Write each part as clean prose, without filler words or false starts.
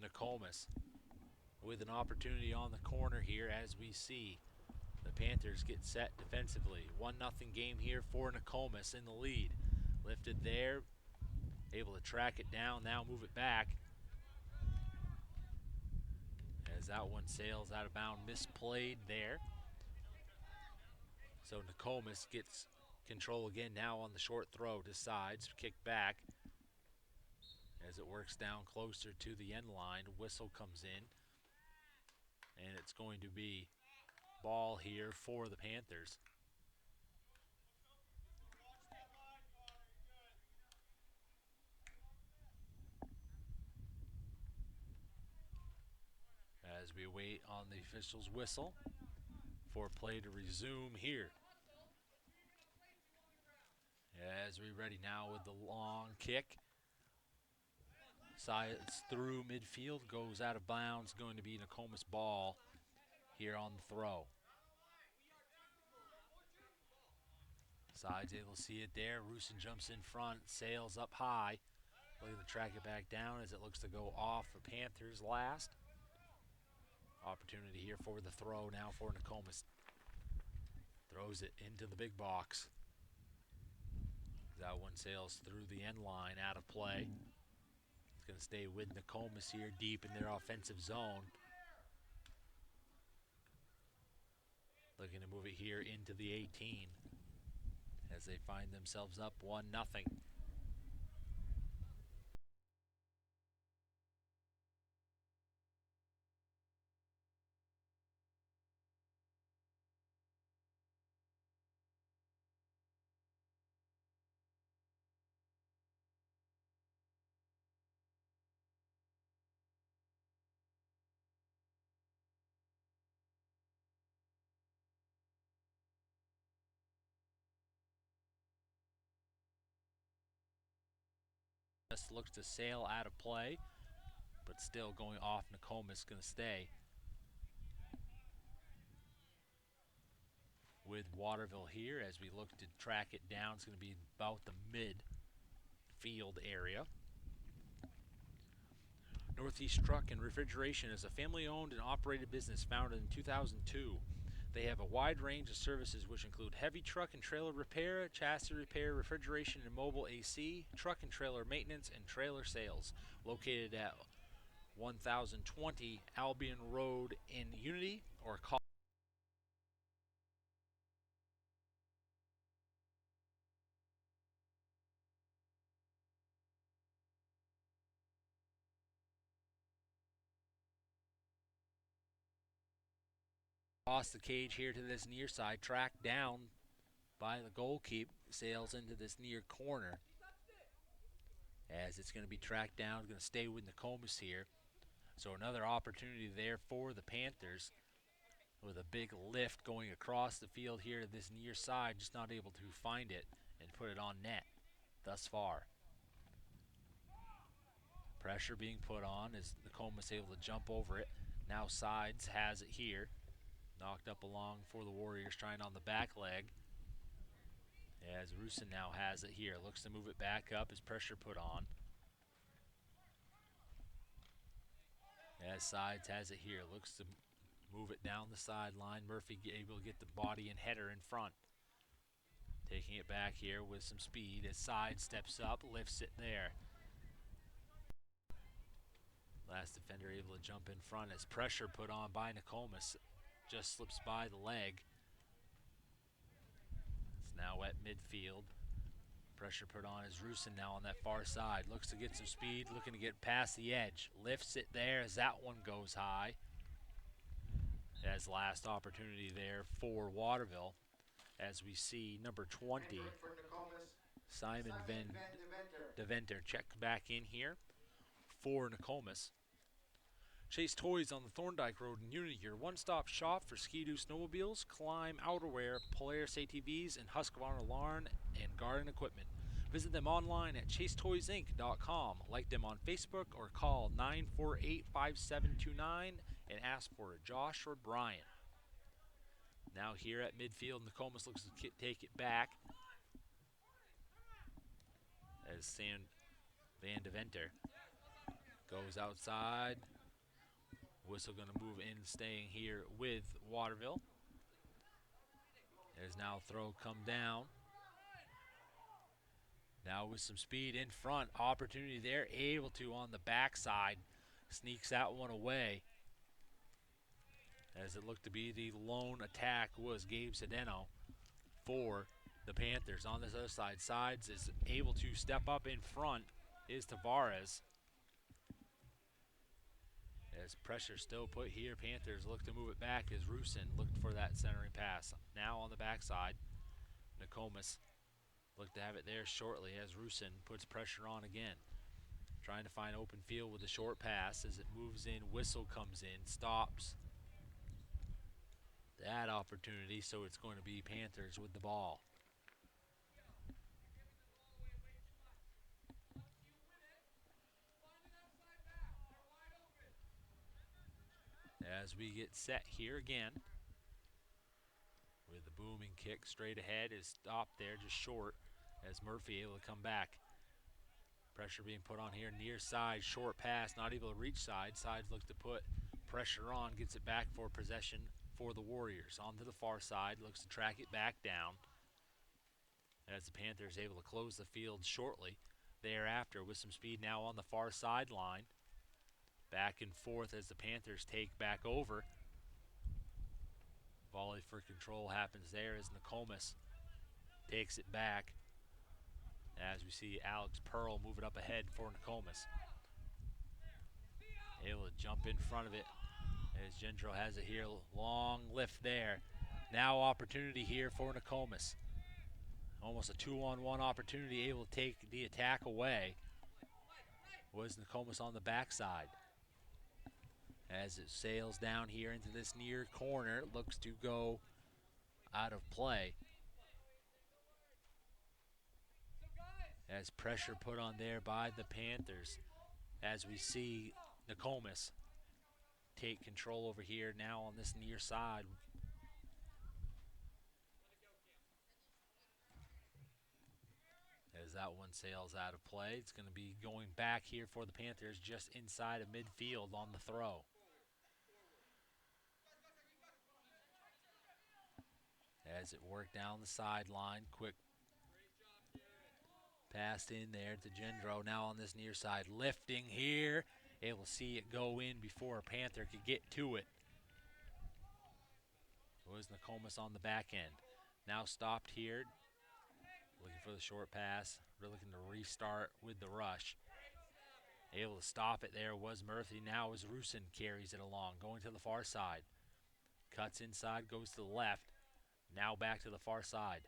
Nkomis with an opportunity on the corner here as we see the Panthers get set defensively. 1-0 game here for Nkomis in the lead. Lifted there, able to track it down, now move it back. As that one sails out of bounds, misplayed there. So Nkomis gets control again now on the short throw, decides to kick back. As it works down closer to the end line, whistle comes in. And it's going to be ball here for the Panthers. As we wait on the official's whistle for play to resume here. As we ready now with the long kick. Sides through midfield, goes out of bounds, going to be Nkomis ball here on the throw. Sides able to see it there. Rusin jumps in front, sails up high. Looking to track it back down as it looks to go off for Panthers last. Opportunity here for the throw now for Nkomis. Throws it into the big box. That one sails through the end line, out of play. It's going to stay with Nkomis here deep in their offensive zone. Looking to move it here into the 18 as they find themselves up 1-0. Just looks to sail out of play, but still going off. Nkomis going to stay with Waterville here as we look to track it down. It's going to be about the mid-field area. Northeast Truck and Refrigeration is a family-owned and operated business founded in 2002. They have a wide range of services which include heavy truck and trailer repair, chassis repair, refrigeration and mobile AC, truck and trailer maintenance, and trailer sales. Located at 1020 Albion Road in Unity, or call across the cage here to this near side, tracked down by the goalkeeper, sails into this near corner. As it's going to be tracked down, it's going to stay with Nkomis here. So another opportunity there for the Panthers with a big lift going across the field here to this near side, just not able to find it and put it on net thus far. Pressure being put on as Nkomis able to jump over it. Now Sides has it here. Knocked up along for the Warriors, trying on the back leg. As Rusin now has it here. Looks to move it back up as pressure put on. As Sides has it here. Looks to move it down the sideline. Murphy able to get the body and header in front. Taking it back here with some speed as Sides steps up, lifts it there. Last defender able to jump in front as pressure put on by Nkomis. Just slips by the leg. It's now at midfield. Pressure put on as Rusin now on that far side. Looks to get some speed, looking to get past the edge. Lifts it there as that one goes high. As last opportunity there for Waterville. As we see number 20, Simon Van Deventer check back in here for Nkomis. Chase Toys on the Thorndike Road in Unity, your one-stop shop for Ski-Doo snowmobiles, climb, outerwear, Polaris ATVs, and Husqvarna lawn and garden equipment. Visit them online at chasetoysinc.com. Like them on Facebook or call 948-5729 and ask for Josh or Brian. Now here at midfield, Nkomis looks to take it back as Sam Van Deventer goes outside. Whistle going to move in, staying here with Waterville. There's now a throw come down. Now with some speed in front, opportunity there, able to on the backside. Sneaks that one away. As it looked to be the lone attack was Gabe Sedeno for the Panthers. On this other side, Sides is able to step up in front is Tavares. As pressure still put here, Panthers look to move it back as Rusin looked for that centering pass. Now on the backside, Nkomis looked to have it there shortly as Rusin puts pressure on again. Trying to find open field with a short pass as it moves in. Whistle comes in, stops that opportunity, so it's going to be Panthers with the ball. As we get set here again, with the booming kick straight ahead is stopped there just short as Murphy able to come back. Pressure being put on here near side, short pass, not able to reach side. Sides looks to put pressure on, gets it back for possession for the Warriors. On to the far side, looks to track it back down as the Panthers able to close the field shortly thereafter with some speed now on the far sideline. Back and forth as the Panthers take back over. Volley for control happens there as Nkomis takes it back. As we see Alex Pearl move it up ahead for Nkomis. Able to jump in front of it as Gendro has it here. Long lift there. Now opportunity here for Nkomis. Almost a 2-on-1 opportunity, able to take the attack away. Was Nkomis on the backside. As it sails down here into this near corner, it looks to go out of play. As pressure put on there by the Panthers, as we see Nkomis take control over here now on this near side. As that one sails out of play, it's going to be going back here for the Panthers just inside of midfield on the throw. As it worked down the sideline, quick passed in there to Gendro. Now on this near side, lifting here. Able to see it go in before a Panther could get to it. It was Nkomis on the back end. Now stopped here. Looking for the short pass. We're looking to restart with the rush. Able to stop it there was Murphy. Now as Rusin carries it along. Going to the far side. Cuts inside, goes to the left. Now back to the far side.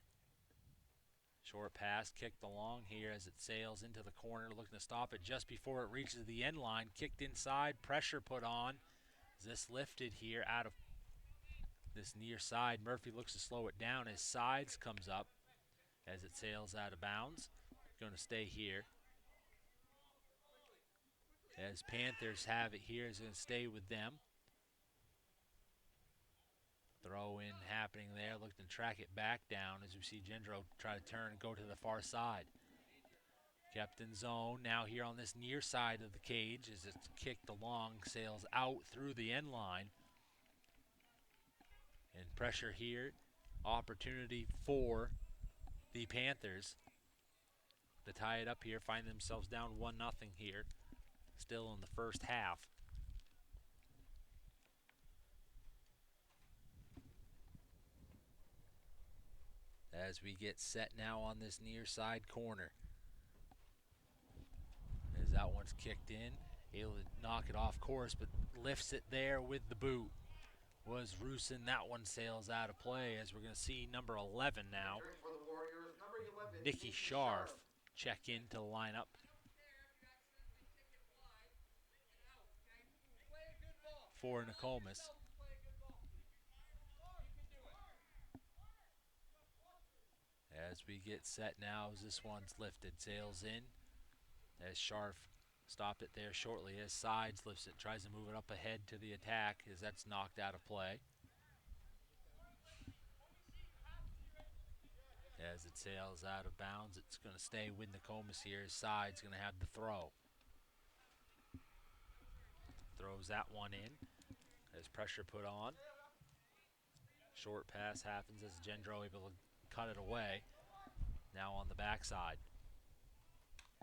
Short pass kicked along here as it sails into the corner, looking to stop it just before it reaches the end line. Kicked inside, pressure put on. As this lifted here out of this near side. Murphy looks to slow it down as Sides comes up as it sails out of bounds. Going to stay here. As Panthers have it here, is going to stay with them. Throw in happening there, looking to track it back down as we see Gendro try to turn and go to the far side. Kept in zone, now here on this near side of the cage as it's kicked along, sails out through the end line. And pressure here, opportunity for the Panthers to tie it up here, find themselves down 1-0 here, still in the first half. As we get set now on this near side corner. As that one's kicked in, able to knock it off course, but lifts it there with the boot. Was Rusin, that one sails out of play as we're going to see number 11 now. Nikki Scharf check into the lineup. For Nkomis. As we get set now as this one's lifted, sails in. As Scharf stopped it there shortly as Sides lifts it, tries to move it up ahead to the attack as that's knocked out of play. As it sails out of bounds, it's going to stay with Nkomis here. His Side's going to have the throw. Throws that one in. As pressure put on. Short pass happens as Gendro able to cut it away. Now on the backside.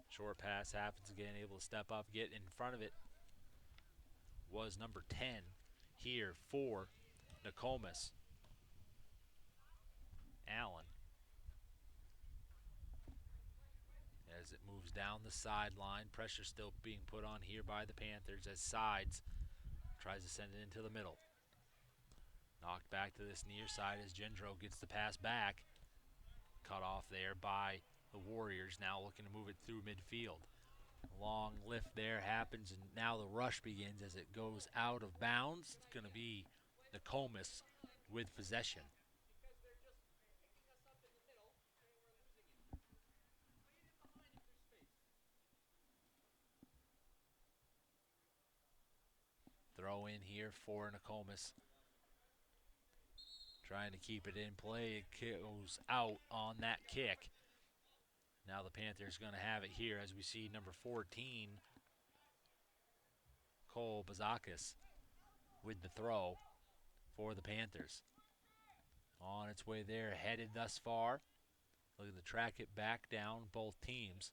Short pass happens again, able to step up, get in front of it. Was number 10 here for Nkomis. Allen. As it moves down the sideline, pressure still being put on here by the Panthers as Sides tries to send it into the middle. Knocked back to this near side as Gendro gets the pass back. Cut off there by the Warriors, now looking to move it through midfield. Long lift there happens, and now the rush begins as it goes out of bounds. It's going to be Nkomis with possession. Throw in here for Nkomis. Trying to keep it in play. It goes out on that kick. Now the Panthers going to have it here as we see number 14, Cole Bazakis, with the throw for the Panthers. On its way there, headed thus far. Looking to track it back down, both teams.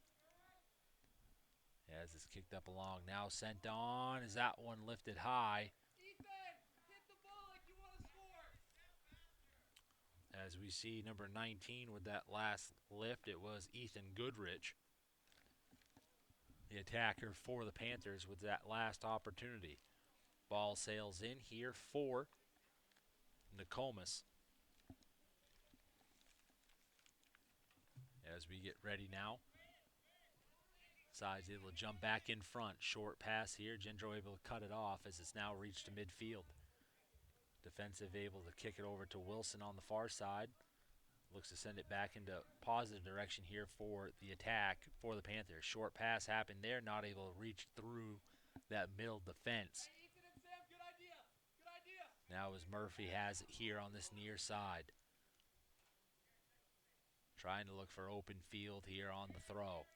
As it's kicked up along, now sent on. Is that one lifted high? As we see number 19 with that last lift, it was Ethan Goodrich, the attacker for the Panthers, with that last opportunity. Ball sails in here for Nkomis. As we get ready now. Sides able to jump back in front. Short pass here. Gendro able to cut it off as it's now reached to midfield. Defensive able to kick it over to Wilson on the far side. Looks to send it back into positive direction here for the attack for the Panthers. Short pass happened there. Not able to reach through that middle defense. Now as Murphy has it here on this near side. Trying to look for open field here on the throw.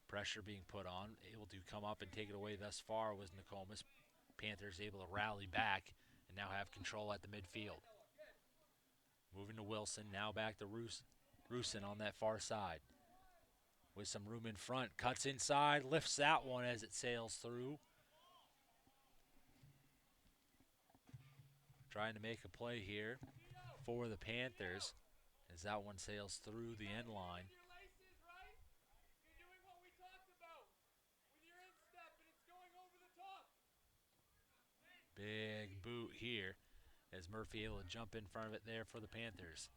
Pressure being put on. Able to come up and take it away thus far was Nkomis. Panthers able to rally back and now have control at the midfield. Moving to Wilson, now back to Rusin on that far side. With some room in front, cuts inside, lifts that one as it sails through. Trying to make a play here for the Panthers as that one sails through the end line. Big boot here as Murphy able to jump in front of it there for the Panthers.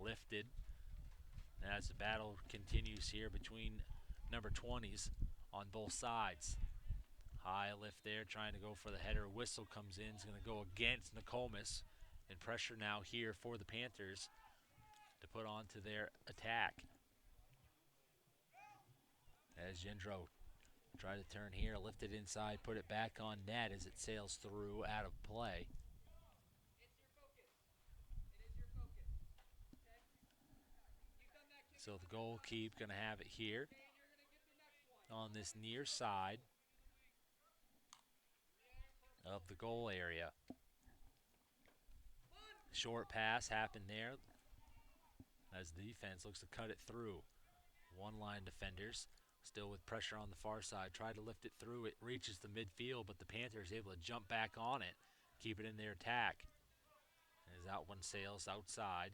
Lifted as the battle continues here between number 20s on both sides. High lift there, trying to go for the header. Whistle comes in, is going to go against Nkomis. And pressure now here for the Panthers to put on to their attack. As Gendro try to turn here, lift it inside, put it back on net as it sails through out of play. So the goalkeeper going to have it here on this near side of the goal area. Short pass happened there as the defense looks to cut it through. One line defenders still with pressure on the far side. Try to lift it through. It reaches the midfield, but the Panthers able to jump back on it, keep it in their attack. As that one sails outside.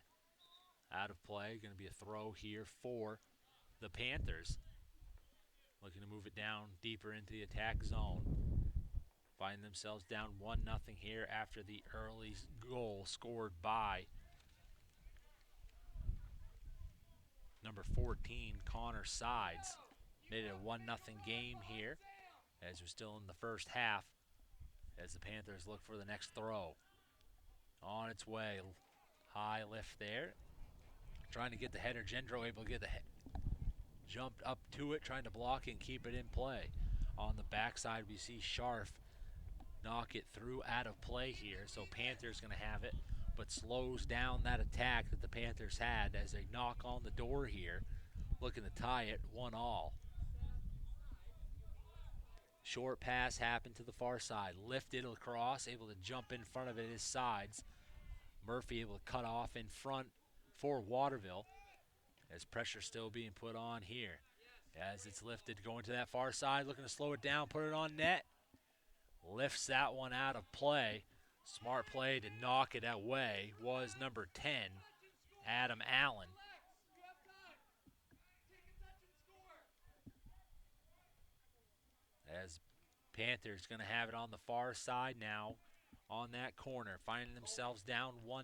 Out of play. Going to be a throw here for the Panthers. Looking to move it down deeper into the attack zone. Find themselves down 1-0 here after the early goal scored by number 14, Connor Sides. Made it a 1-0 game here as we're still in the first half as the Panthers look for the next throw. On its way. High lift there. Trying to get the header. Gendro able to get the jumped up to it, trying to block and keep it in play. On the backside, we see Scharf knock it through out of play here. So Panthers going to have it, but slows down that attack that the Panthers had as they knock on the door here, looking to tie it 1-1. Short pass happened to the far side. Lifted across, able to jump in front of it, his sides. Murphy able to cut off in front for Waterville. As pressure still being put on here. As it's lifted, going to that far side, looking to slow it down, put it on net. Lifts that one out of play. Smart play to knock it away was number 10, Adam Allen. As Panthers going to have it on the far side now on that corner, finding themselves down 1-0.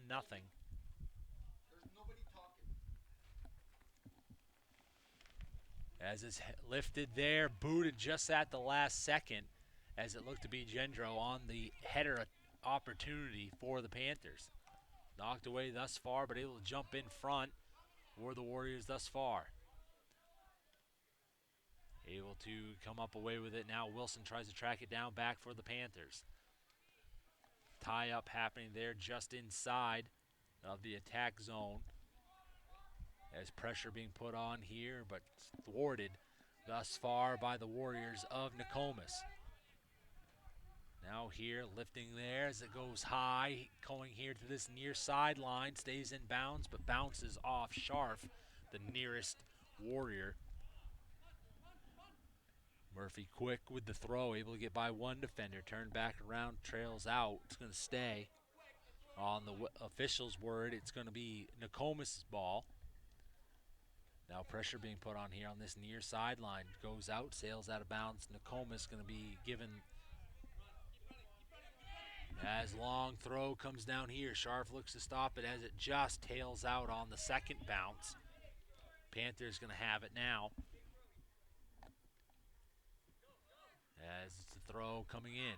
As it's lifted there, booted just at the last second as it looked to be Gendro on the header opportunity for the Panthers. Knocked away thus far, but able to jump in front for the Warriors thus far. Able to come up away with it now. Wilson tries to track it down back for the Panthers. Tie up happening there just inside of the attack zone. As pressure being put on here, but thwarted thus far by the Warriors of Nkomis. Now here, lifting there as it goes high, going here to this near sideline, stays in bounds, but bounces off Scharf, the nearest Warrior. Murphy quick with the throw, able to get by one defender, turn back around, trails out. It's going to stay. On the official's word, it's going to be Nkomis' ball. Now pressure being put on here on this near sideline. Goes out, sails out of bounds. Nkomis going to be given as long throw comes down here. Scharf looks to stop it as it just tails out on the second bounce. Panthers going to have it now. As it's a throw coming in.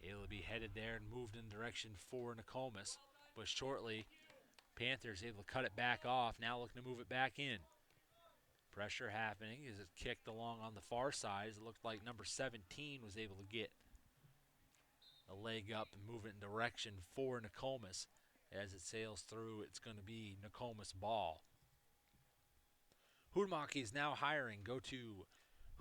It'll be headed there and moved in direction for Nkomis. But shortly, Panthers able to cut it back off. Now looking to move it back in. Pressure happening as it kicked along on the far side. It looked like number 17 was able to get a leg up and move it in direction for Nkomis. As it sails through, it's going to be Nkomis' ball. Huhtamaki is now hiring. Go to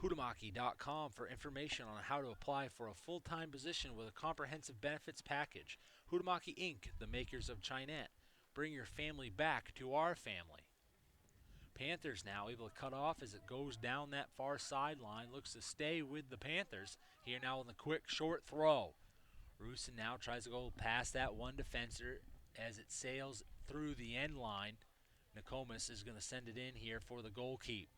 Huhtamaki.com for information on how to apply for a full-time position with a comprehensive benefits package. Huhtamaki Inc., the makers of Chinette. Bring your family back to our family. Panthers now able to cut off as it goes down that far sideline. Looks to stay with the Panthers. Here now on the quick short throw. Rusin now tries to go past that one defender as it sails through the end line. Nkomis is going to send it in here for the goal keep.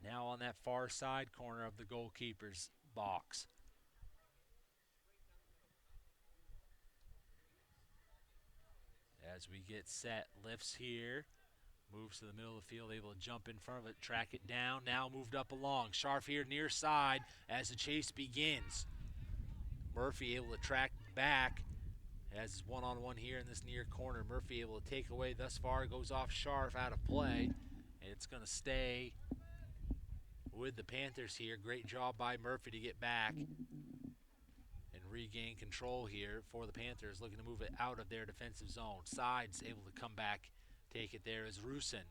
Now on that far side corner of the goalkeeper's box. As we get set, lifts here, moves to the middle of the field, able to jump in front of it, track it down, now moved up along. Scharf here near side as the chase begins. Murphy able to track back as one-on-one here in this near corner. Murphy able to take away thus far, goes off Scharf out of play, and it's going to stay with the Panthers here. Great job by Murphy to get back and regain control here for the Panthers, looking to move it out of their defensive zone. Sides able to come back, take it there as Rusin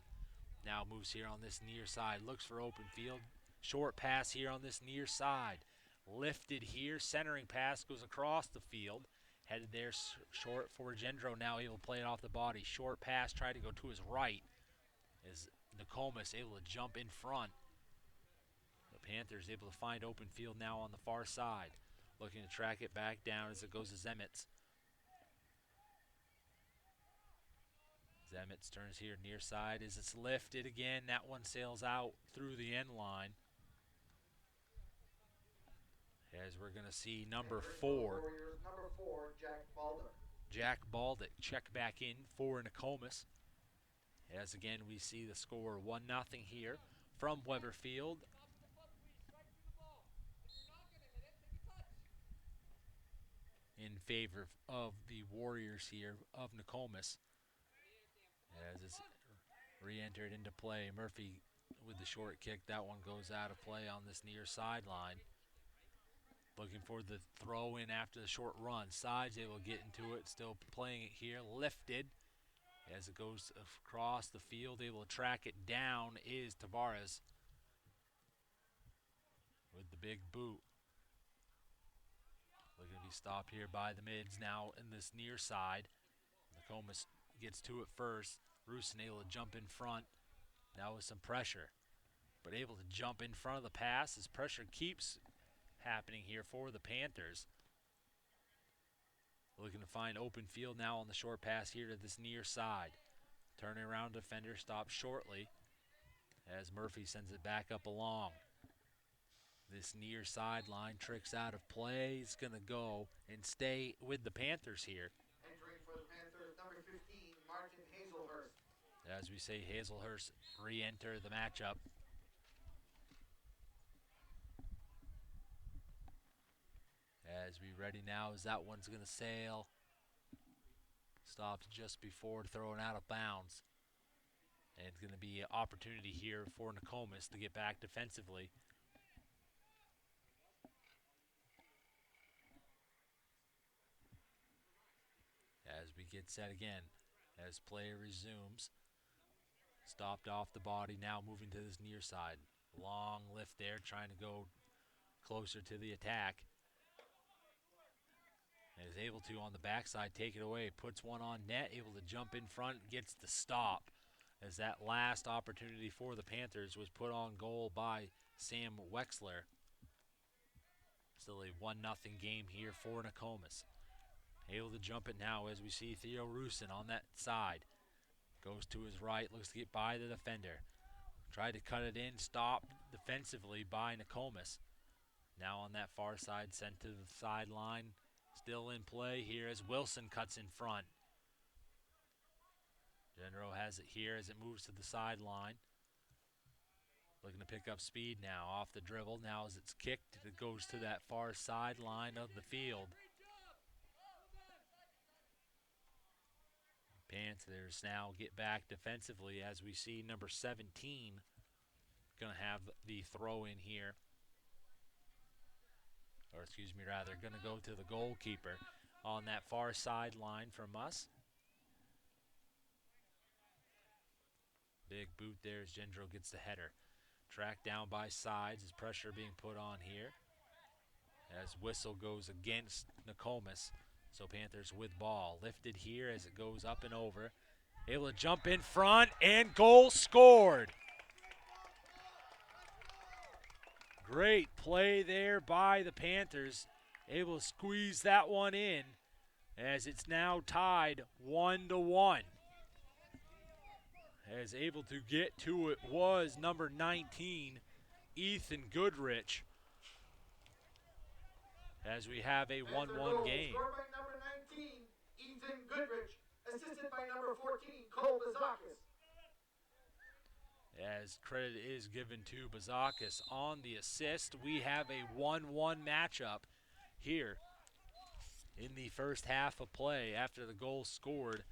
now moves here on this near side, looks for open field. Short pass here on this near side. Lifted here, centering pass goes across the field. Headed there short for Gendro, now able to play it off the body. Short pass, tried to go to his right as Nkomis able to jump in front. The Panthers able to find open field now on the far side. Looking to track it back down as it goes to Zemitz. Zemitz turns here near side as it's lifted again. That one sails out through the end line. As we're going to see number 4, Jack Baldick check back in for Nkomis. As again we see the score 1-0 here from Weber Field. In favor of the Warriors here of Nkomis. As it's re-entered into play. Murphy with the short kick. That one goes out of play on this near sideline. Looking for the throw in after the short run. Sides able to get into it. Still playing it here. Lifted as it goes across the field. Able to track it down is Tavares. with the big boot. Looking to be stopped here by the mids now in this near side. Nkomis gets to it first. Rusin able to jump in front. Now with some pressure, but able to jump in front of the pass as pressure keeps happening here for the Panthers. Looking to find open field now on the short pass here to this near side. Turning around defender, stops shortly as Murphy sends it back up along. This near sideline tricks out of play. It's going to go and stay with the Panthers here. Entering for the Panthers, number 15, Martin Hazelhurst. As we say, Hazelhurst re-enter the matchup. As we ready now as that one's going to sail. Stops just before throwing out of bounds. And it's going to be an opportunity here for Nkomis to get back defensively. As we get set again, as play resumes. Stopped off the body, now moving to this near side. Long lift there, trying to go closer to the attack. And is able to, on the backside, take it away. Puts one on net, able to jump in front, gets the stop. As that last opportunity for the Panthers was put on goal by Sam Wexler. Still a 1-0 game here for Nkomis. Able to jump it now as we see Theo Rusin on that side. Goes to his right, looks to get by the defender. Tried to cut it in, stopped defensively by Nkomis. Now on that far side, sent to the sideline. Still in play here as Wilson cuts in front. Genro has it here as it moves to the sideline. Looking to pick up speed now off the dribble. Now as it's kicked, it goes to that far sideline of the field. Panthers now get back defensively as we see number 17 going to have the throw in here. Or excuse me, rather, going to go to the goalkeeper on that far sideline from us. Big boot there as Gendro gets the header. Tracked down by sides as pressure being put on here. As whistle goes against Nkomis. So Panthers with ball. Lifted here as it goes up and over. Able to jump in front and goal scored. Great play there by the Panthers. Able to squeeze that one in as it's now tied 1-1. As able to get to it was number 19, Ethan Goodrich. As we have a 1-1 game. Scored by number 19, Ethan Goodrich, assisted by number 14, Cole Bazakis. As credit is given to Bazakis on the assist, we have a 1-1 matchup here in the first half of play after the goal scored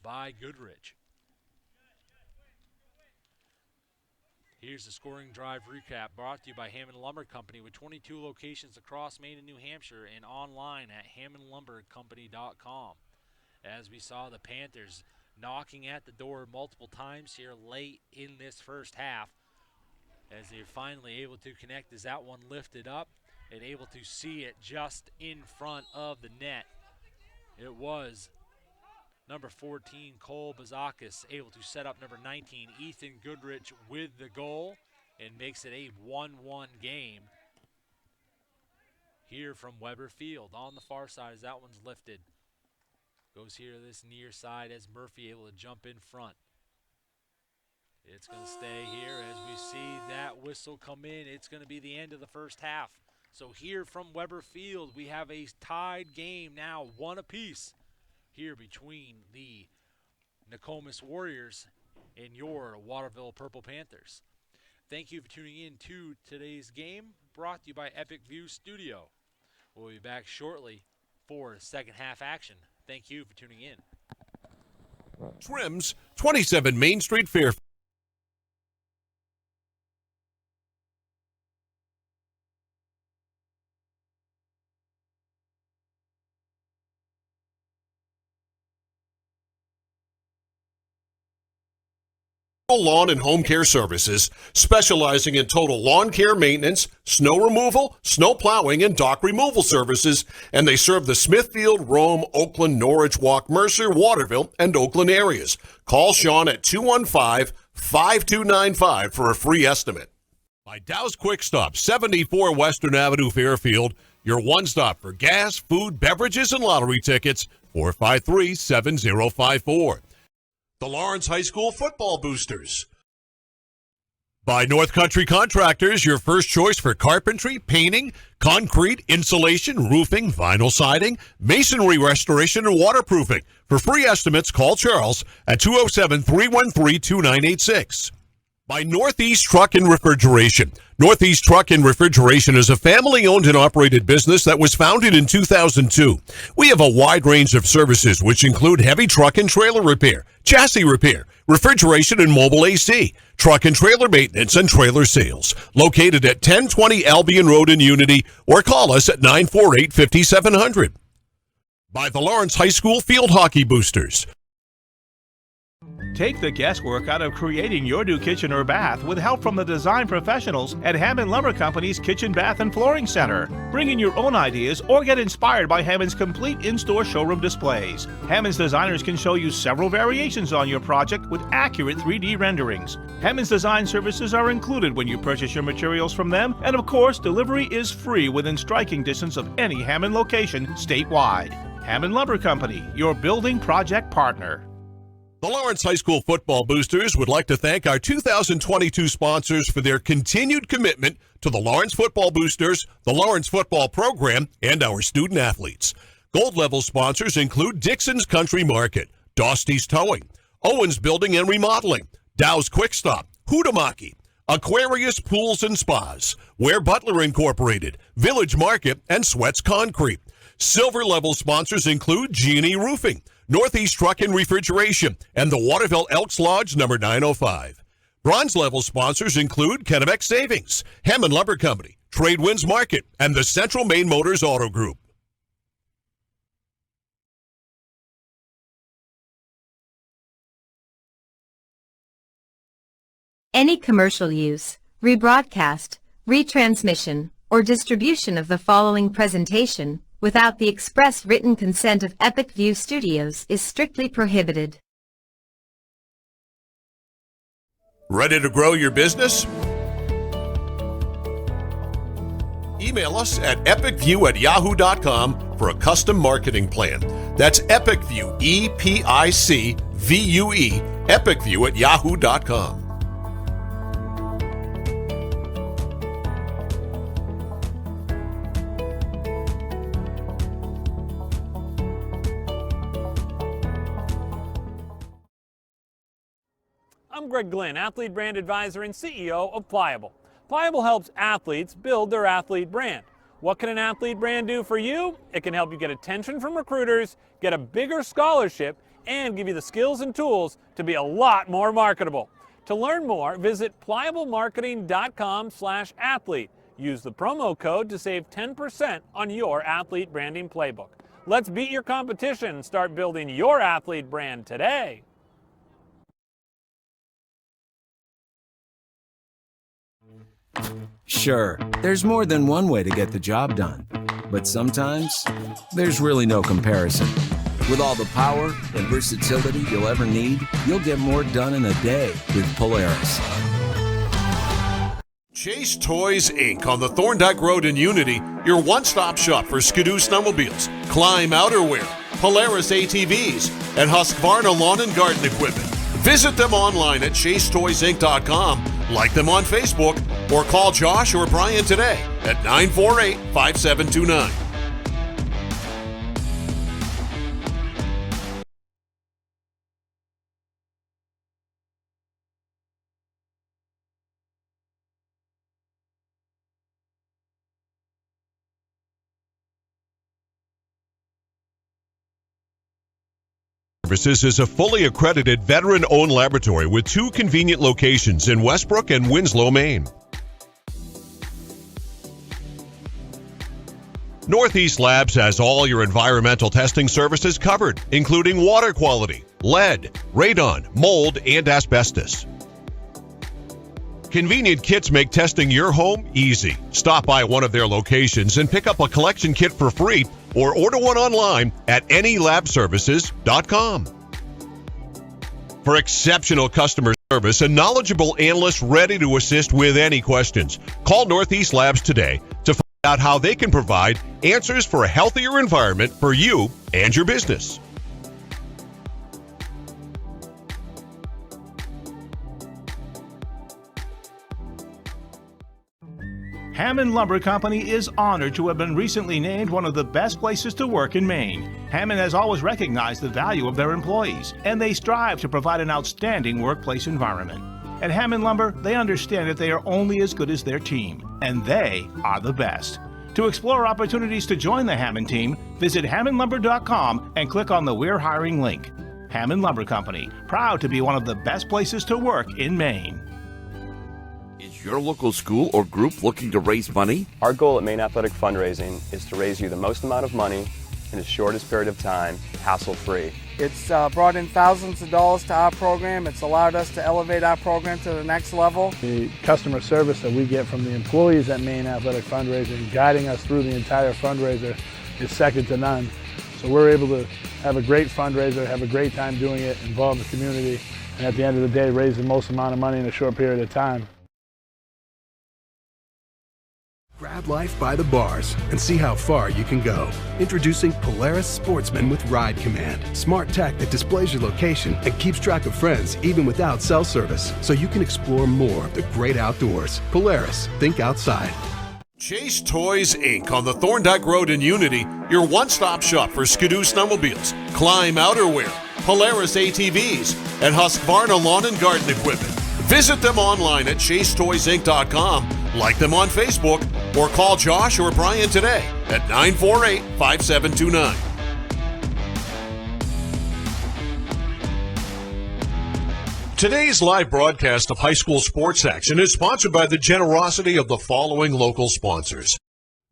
by Goodrich. Here's the scoring drive recap brought to you by Hammond Lumber Company with 22 locations across Maine and New Hampshire and online at hammondlumbercompany.com. As we saw the Panthers knocking at the door multiple times here late in this first half as they're finally able to connect as that one lifted up and able to see it just in front of the net. It was number 14, Cole Bazakis, able to set up number 19, Ethan Goodrich, with the goal and makes it a 1-1 game here from Weber Field. On the far side as that one's lifted. Goes here to this near side as Murphy able to jump in front. It's going to stay here as we see that whistle come in. It's going to be the end of the first half. So here from Weber Field, we have a tied game now, one apiece, here between the Nkomis Warriors and your Waterville Purple Panthers. Thank you for tuning in to today's game, brought to you by Epic View Studio. We'll be back shortly for second half action. Thank you for tuning in. Trims, 27 Main Street, Fairfield. Lawn and Home Care Services, specializing in total lawn care maintenance, snow removal, snow plowing, and dock removal services, and they serve the Smithfield, Rome, Oakland, Norwich, Walk, Mercer, Waterville, and Oakland areas. Call Sean at 215-5295 for a free estimate. By Dow's Quick Stop, 74 Western Avenue, Fairfield, your one-stop for gas, food, beverages, and lottery tickets, 453-7054. The Lawrence High School Football Boosters. By North Country Contractors, your first choice for carpentry, painting, concrete, insulation, roofing, vinyl siding, masonry restoration, and waterproofing. For free estimates, call Charles at 207-313-2986. By Northeast Truck and Refrigeration. Northeast Truck and Refrigeration is a family-owned and operated business that was founded in 2002. We have a wide range of services which include heavy truck and trailer repair, chassis repair, refrigeration and mobile AC, truck and trailer maintenance, and trailer sales. Located at 1020 Albion Road in Unity, or call us at 948-5700. By the Lawrence High School Field Hockey Boosters. Take the guesswork out of creating your new kitchen or bath with help from the design professionals at Hammond Lumber Company's Kitchen, Bath, and Flooring Center. Bring in your own ideas or get inspired by Hammond's complete in-store showroom displays. Hammond's designers can show you several variations on your project with accurate 3D renderings. Hammond's design services are included when you purchase your materials from them, and of course, delivery is free within striking distance of any Hammond location statewide. Hammond Lumber Company, your building project partner. The Lawrence High School Football Boosters would like to thank our 2022 sponsors for their continued commitment to the Lawrence Football Boosters, the Lawrence Football Program, and our student athletes. Gold level sponsors include Dixon's Country Market, Dosty's Towing, Owens Building and Remodeling, Dow's Quick Stop, Hudamaki, Aquarius Pools and Spas, Ware Butler Incorporated, Village Market, and Sweats Concrete. Silver level sponsors include G&E Roofing, Northeast Truck and Refrigeration, and the Waterville Elks Lodge number 905. Bronze level sponsors include Kennebec Savings, Hammond Lumber Company, Trade Winds Market, and the Central Maine Motors Auto Group. Any commercial use, rebroadcast, retransmission, or distribution of the following presentation without the express written consent of Epic View Studios is strictly prohibited. Ready to grow your business? Email us at epicview@yahoo.com for a custom marketing plan. That's EpicView, EPICVUE, epicview@yahoo.com. I'm Greg Glynn, Athlete Brand Advisor and CEO of Pliable. Pliable helps athletes build their athlete brand. What can an athlete brand do for you? It can help you get attention from recruiters, get a bigger scholarship, and give you the skills and tools to be a lot more marketable. To learn more, visit pliablemarketing.com/athlete. Use the promo code to save 10% on your athlete branding playbook. Let's beat your competition and start building your athlete brand today. Sure, there's more than one way to get the job done, but sometimes there's really no comparison. With all the power and versatility you'll ever need, you'll get more done in a day with Polaris. Chase Toys Inc. on the Thorndike Road in Unity, your one-stop shop for Skidoo snowmobiles, Climb outerwear, Polaris ATVs, and Husqvarna lawn and garden equipment. Visit them online at chasetoysinc.com, like them on Facebook, or call Josh or Brian today at 948-5729. Services is a fully accredited veteran-owned laboratory with 2 convenient locations in Westbrook and Winslow, Maine. Northeast Labs has all your environmental testing services covered, including water quality, lead, radon, mold, and asbestos. Convenient kits make testing your home easy. Stop by one of their locations and pick up a collection kit for free or order one online at anylabservices.com. For exceptional customer service and knowledgeable analysts ready to assist with any questions, call Northeast Labs today to find out how they can provide answers for a healthier environment for you and your business. Hammond Lumber Company is honored to have been recently named one of the best places to work in Maine. Hammond has always recognized the value of their employees, and they strive to provide an outstanding workplace environment. At Hammond Lumber, they understand that they are only as good as their team, and they are the best. To explore opportunities to join the Hammond team, visit hammondlumber.com and click on the We're Hiring link. Hammond Lumber Company, proud to be one of the best places to work in Maine. Is your local school or group looking to raise money? Our goal at Maine Athletic Fundraising is to raise you the most amount of money in the shortest period of time, hassle-free. It's brought in thousands of dollars to our program. It's allowed us to elevate our program to the next level. The customer service that we get from the employees at Maine Athletic Fundraising, guiding us through the entire fundraiser, is second to none. So we're able to have a great fundraiser, have a great time doing it, involve the community, and at the end of the day, raise the most amount of money in a short period of time. Grab life by the bars and see how far you can go. Introducing Polaris Sportsman with Ride Command. Smart tech that displays your location and keeps track of friends even without cell service, so you can explore more of the great outdoors. Polaris, think outside. Chase Toys Inc. on the Thorndike Road in Unity, your one-stop shop for Skidoo snowmobiles, Climb outerwear, Polaris ATVs, and Husqvarna lawn and garden equipment. Visit them online at chasetoysinc.com, like them on Facebook, or call Josh or Brian today at 948-5729. Today's live broadcast of high school sports action is sponsored by the generosity of the following local sponsors.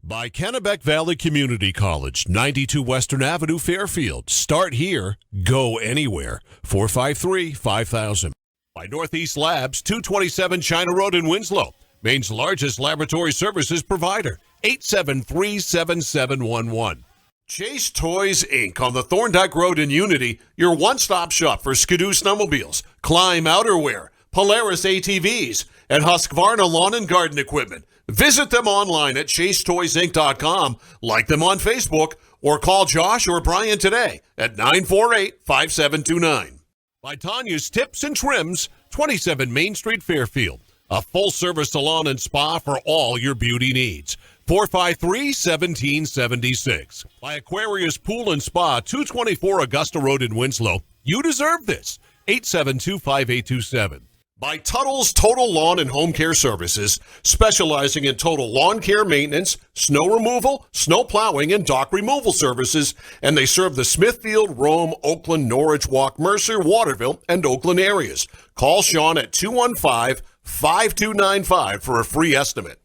By Kennebec Valley Community College, 92 Western Avenue, Fairfield. Start here, go anywhere. 453-5000. By Northeast Labs, 227 China Road in Winslow, Maine's largest laboratory services provider, 873-7711. Chase Toys Inc. on the Thorndike Road in Unity, your one-stop shop for Skidoo snowmobiles, Climb outerwear, Polaris ATVs, and Husqvarna lawn and garden equipment. Visit them online at chasetoysinc.com, like them on Facebook, or call Josh or Brian today at 948-5729. By Tanya's Tips and Trims, 27 Main Street, Fairfield. A full-service salon and spa for all your beauty needs. 453-1776. By Aquarius Pool and Spa, 224 Augusta Road in Winslow. You deserve this. 872-5827. By Tuttle's Total Lawn and Home Care Services, specializing in total lawn care maintenance, snow removal, snow plowing, and dock removal services, and they serve the Smithfield, Rome, Oakland, Norwich, Walk, Mercer, Waterville, and Oakland areas. Call Sean at 215-5295 for a free estimate.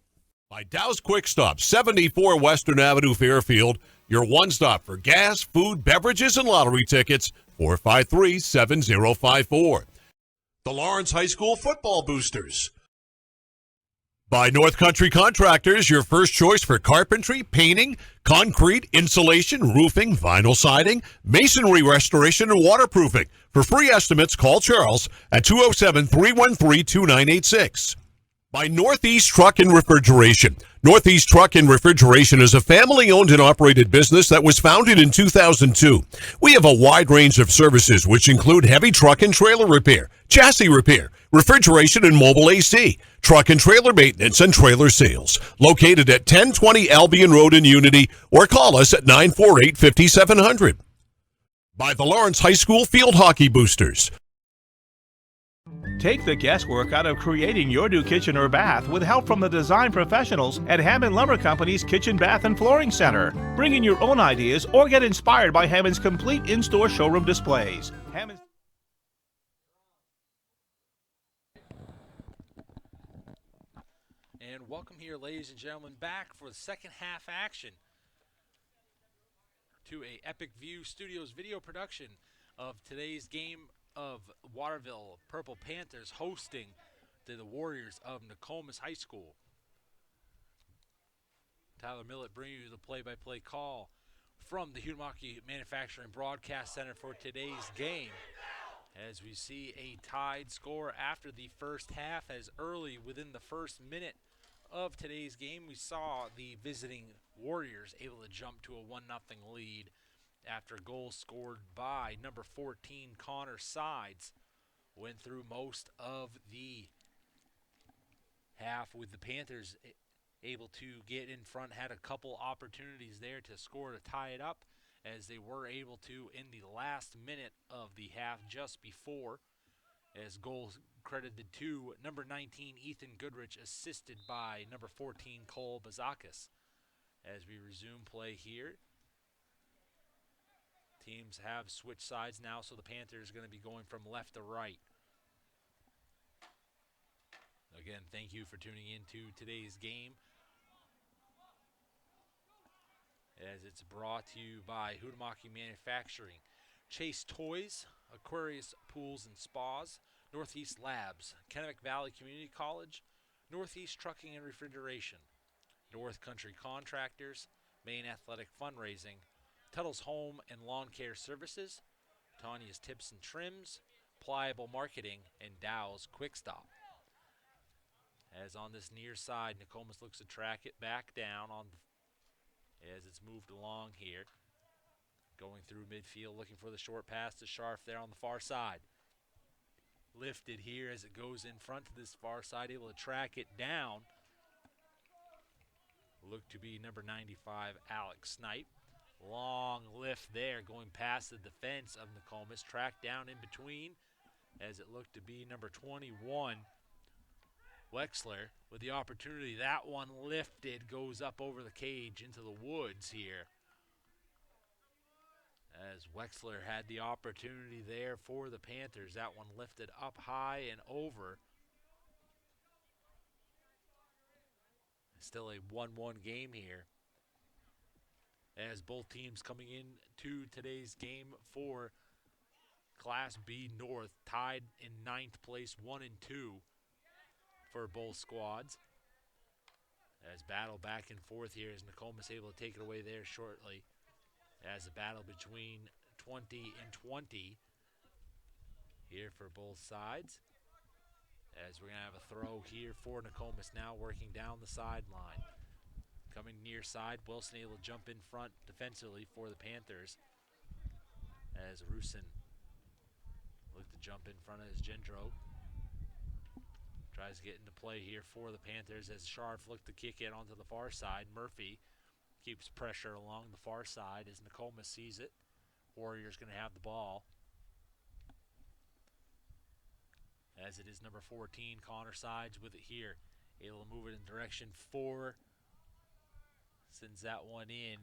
By Dow's Quick Stop, 74 Western Avenue, Fairfield, your one-stop for gas, food, beverages, and lottery tickets, 453-7054. The Lawrence High School Football Boosters. By North Country Contractors, your first choice for carpentry, painting, concrete, insulation, roofing, vinyl siding, masonry restoration, and waterproofing. For free estimates, call Charles at 207-313-2986. By Northeast Truck and Refrigeration. Northeast Truck and Refrigeration is a family-owned and operated business that was founded in 2002. We have a wide range of services which include heavy truck and trailer repair, chassis repair, refrigeration and mobile AC, truck and trailer maintenance, and trailer sales. Located at 1020 Albion Road in Unity, or call us at 948-5700. By the Lawrence High School Field Hockey Boosters. Take the guesswork out of creating your new kitchen or bath with help from the design professionals at Hammond Lumber Company's Kitchen, Bath, and Flooring Center. Bring in your own ideas or get inspired by Hammond's complete in-store showroom displays. Hammond's And welcome here, ladies and gentlemen, back for the second half action to a Epic View Studios video production of today's game of Waterville Purple Panthers hosting the Warriors of Nkomis High School. Tyler Millett bringing you the play-by-play call from the Hutamaki Manufacturing Broadcast Center for today's game. As we see a tied score after the first half, as early within the first minute of today's game, we saw the visiting Warriors able to jump to a 1-0 lead after a goal scored by number 14, Connor Sides. Went through most of the half with the Panthers able to get in front, had a couple opportunities there to score to tie it up, as they were able to in the last minute of the half just before, as goals credited to number 19, Ethan Goodrich, assisted by number 14, Cole Bazakis. As we resume play here, teams have switched sides now, so the Panthers are going to be going from left to right. Again, thank you for tuning into today's game, as it's brought to you by Hutamaki Manufacturing, Chase Toys, Aquarius Pools and Spas, Northeast Labs, Kennebec Valley Community College, Northeast Trucking and Refrigeration, North Country Contractors, Maine Athletic Fundraising, Tuttle's Home and Lawn Care Services, Tanya's Tips and Trims, Pliable Marketing, and Dow's Quick Stop. As on this near side, Nkomis looks to track it back down as it's moved along here. Going through midfield, looking for the short pass to Scharf there on the far side. Lifted here as it goes in front to this far side, able to track it down. Look to be number 95, Alex Snipe. Long lift there, going past the defense of Nkomis. Tracked down in between, as it looked to be number 21, Wexler, with the opportunity. That one lifted, goes up over the cage into the woods here, as Wexler had the opportunity there for the Panthers. That one lifted up high and over. Still a 1-1 game here, as both teams coming into today's game for Class B North tied in 9th place, 1-2 for both squads. As battle back and forth here, as Nkomis able to take it away there shortly, as a battle between 20 and 20 here for both sides. As we're going to have a throw here for Nkomis now, working down the sideline. Coming near side, Wilson able to jump in front defensively for the Panthers, as Rusin looked to jump in front of his Gendro. Tries to get into play here for the Panthers, as Scharf looked to kick it onto the far side. Murphy keeps pressure along the far side as Nkomis sees it. Warriors going to have the ball, as it is number 14, Connor Sides with it here. Able to move it in direction 4. Sends that one in,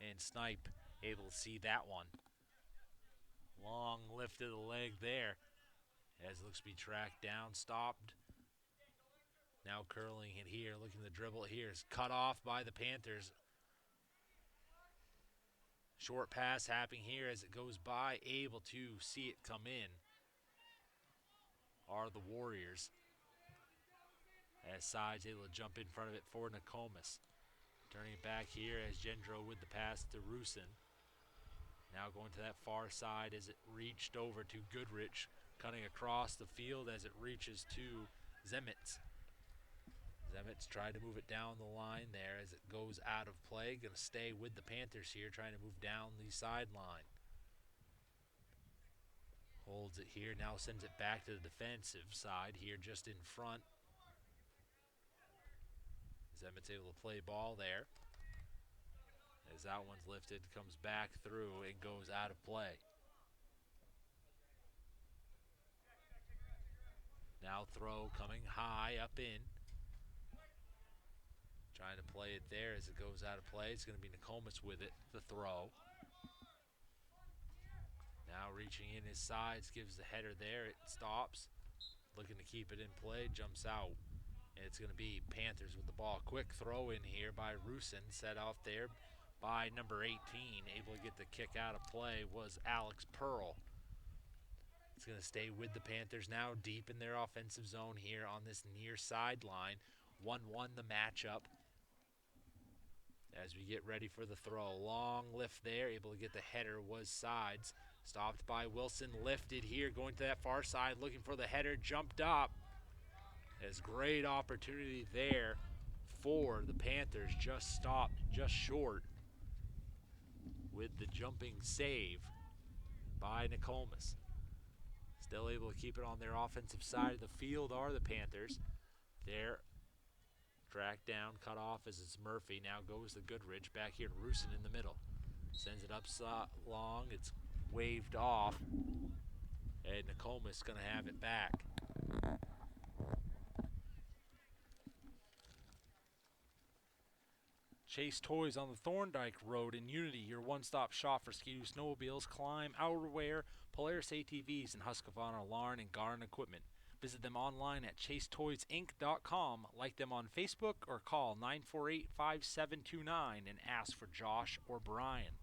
and Snipe able to see that one. Long lift of the leg there, as it looks to be tracked down, stopped. Now curling it here, looking to dribble it here. Is cut off by the Panthers. Short pass happening here as it goes by. Able to see it come in are the Warriors, as Sides able to jump in front of it for Nkomis. Turning it back here as Gendro with the pass to Rusin. Now going to that far side as it reached over to Goodrich. Cutting across the field as it reaches to Zemitz. Zemitz tried to move it down the line there as it goes out of play. Going to stay with the Panthers here, trying to move down the sideline. Holds it here, now sends it back to the defensive side here just in front. Zemitz able to play ball there, as that one's lifted, comes back through, and goes out of play. Now throw coming high up in. Trying to play it there as it goes out of play. It's going to be Nkomis with it, the throw. Now reaching in his sides, gives the header there. It stops. Looking to keep it in play, jumps out. And it's going to be Panthers with the ball. Quick throw in here by Rusin, set off there by number 18. Able to get the kick out of play was Alex Pearl. It's Wilson's going to stay with the Panthers now deep in their offensive zone here on this near sideline. 1-1 the matchup. As we get ready for the throw. Long lift there, able to get the header, was sides. Stopped by Wilson, lifted here, going to that far side, looking for the header, jumped up. As great opportunity there for the Panthers, just stopped, just short with the jumping save by Nkomis. Still able to keep it on their offensive side of the field are the Panthers. There, tracked down, cut off as it's Murphy. Now goes to Goodrich, back here to Rusin in the middle. Sends it up long, it's waved off, and Nkomis going to have it back. Chase Toys on the Thorndike Road in Unity, your one-stop shop for ski snowmobiles, climb, outerwear, Polaris ATVs, and Husqvarna lawn and garden equipment. Visit them online at chasetoysinc.com, like them on Facebook, or call 948-5729 and ask for Josh or Brian.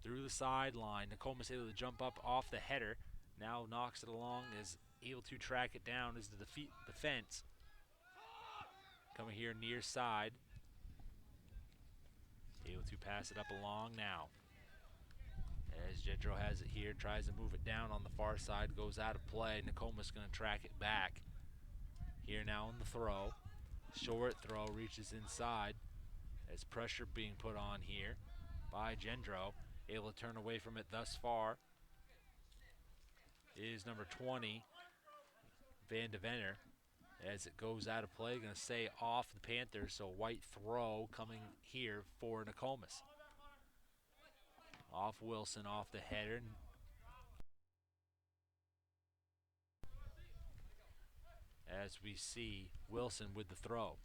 Through the sideline, Nkomis able to jump up off the header. Now knocks it along, is able to track it down as to defeat the fence. Coming here near side. Able to pass it up along now. As Gendro has it here, tries to move it down on the far side, goes out of play. Nkomis going to track it back. Here now in the throw. Short throw, reaches inside. As pressure being put on here by Gendro. Able to turn away from it thus far is number 20, Van de Venner. As it goes out of play, going to stay off the Panthers, so white throw coming here for Nkomis. Off Wilson, off the header. As we see Wilson with the throw.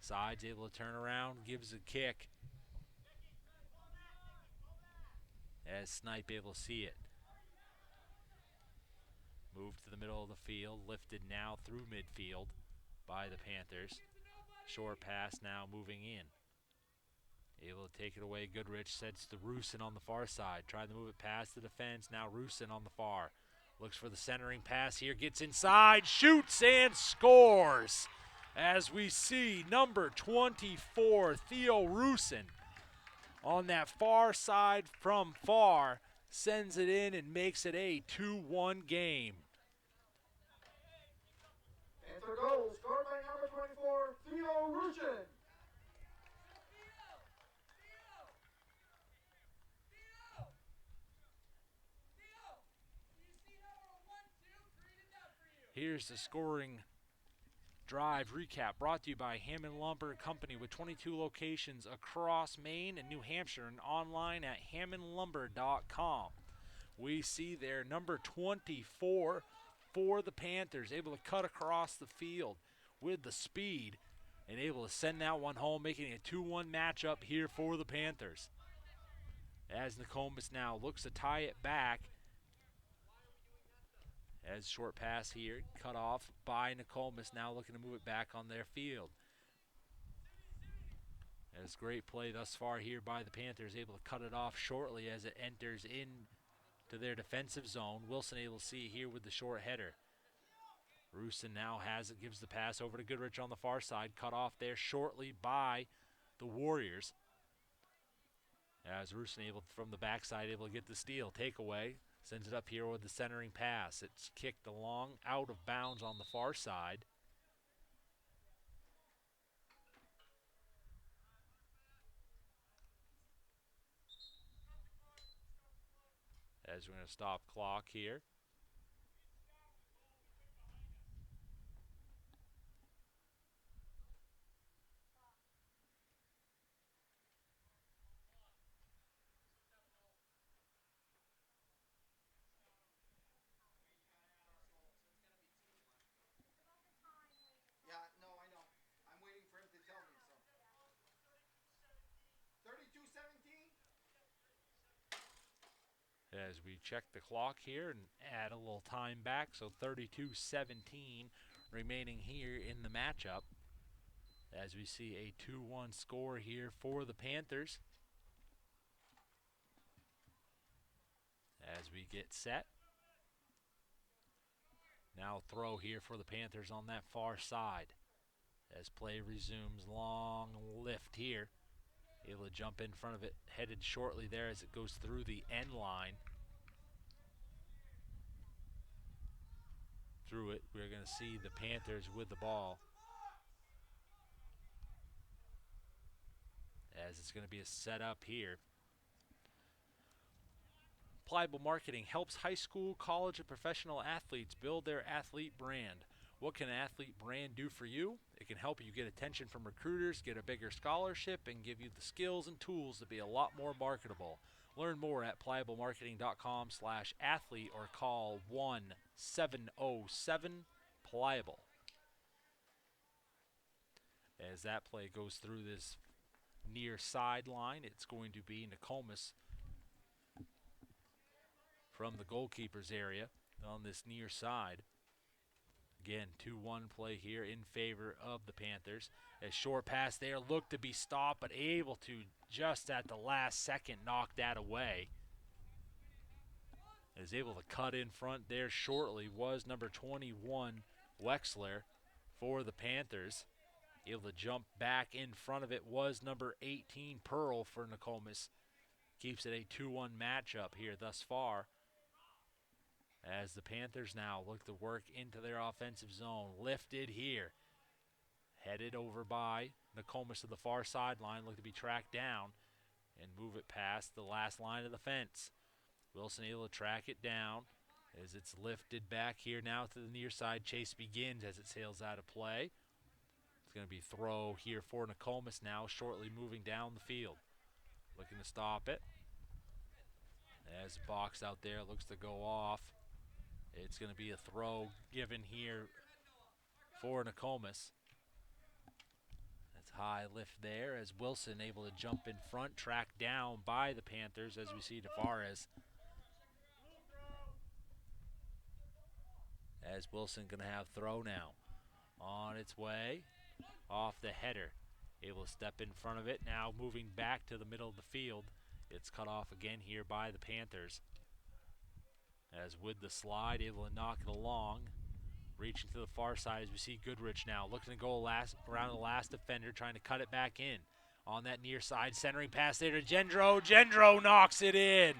Sides able to turn around, gives a kick. As Snipe able to see it. Moved to the middle of the field, lifted now through midfield by the Panthers. Short pass now moving in. Able to take it away, Goodrich sets to Rusin on the far side. Tried to move it past the defense, now Rusin on the far. Looks for the centering pass here, gets inside, shoots and scores. As we see number 24, Theo Rusin, on that far side from far, sends it in and makes it a 2-1 game. Panther goal scored by number 24, Theo Rusin. Here's the scoring drive recap brought to you by Hammond Lumber Company with 22 locations across Maine and New Hampshire and online at hammondlumber.com. We see there number 24 for the Panthers, able to cut across the field with the speed and able to send that one home, making it a 2-1 matchup here for the Panthers. As Nkomis now looks to tie it back. As short pass here, cut off by Nkomis, now looking to move it back on their field. As great play thus far here by the Panthers, able to cut it off shortly as it enters in to their defensive zone. Wilson able to see here with the short header. Rusin now has it, gives the pass over to Goodrich on the far side, cut off there shortly by the Warriors. As Rusin able from the backside, able to get the steal, takeaway. Sends it up here with the centering pass. It's kicked along, out of bounds on the far side. As we're going to stop clock here. As we check the clock here and add a little time back, so 32-17 remaining here in the matchup. As we see a 2-1 score here for the Panthers. as we get set. Now throw here for the Panthers on that far side. As play resumes, long lift here. Able to jump in front of it, headed shortly there as it goes through the end line. Through it, we're going to see the Panthers with the ball. As it's going to be a setup here. Pliable Marketing helps high school, college, and professional athletes build their athlete brand. What can an athlete brand do for you? It can help you get attention from recruiters, get a bigger scholarship, and give you the skills and tools to be a lot more marketable. Learn more at pliablemarketing.com/athlete or call 1-707-PLIABLE. As that play goes through this near sideline, it's going to be Nkomis from the goalkeeper's area on this near side. Again, 2-1 play here in favor of the Panthers. A short pass there, looked to be stopped, but able to just at the last second knock that away. Is able to cut in front there shortly was number 21, Wexler, for the Panthers. Able to jump back in front of it was number 18, Pearl, for Nkomis. Keeps it a 2-1 matchup here thus far. As the Panthers now look to work into their offensive zone. Lifted here. Headed over by Nkomis to the far sideline. Look to be tracked down and move it past the last line of the fence. Wilson able to track it down as it's lifted back here now to the near side. Chase begins as it sails out of play. It's going to be throw here for Nkomis now, shortly moving down the field. Looking to stop it. As the box out there looks to go off. It's going to be a throw given here for Nkomis. That's high lift there as Wilson able to jump in front, tracked down by the Panthers as we see Tavares. As Wilson going to have throw now. On its way, off the header. Able to step in front of it, now moving back to the middle of the field. It's cut off again here by the Panthers. As with the slide, able to knock it along. Reaching to the far side as we see Goodrich now. Looking to go around the last defender, trying to cut it back in. On that near side, centering pass there to Gendro. Gendro knocks it in.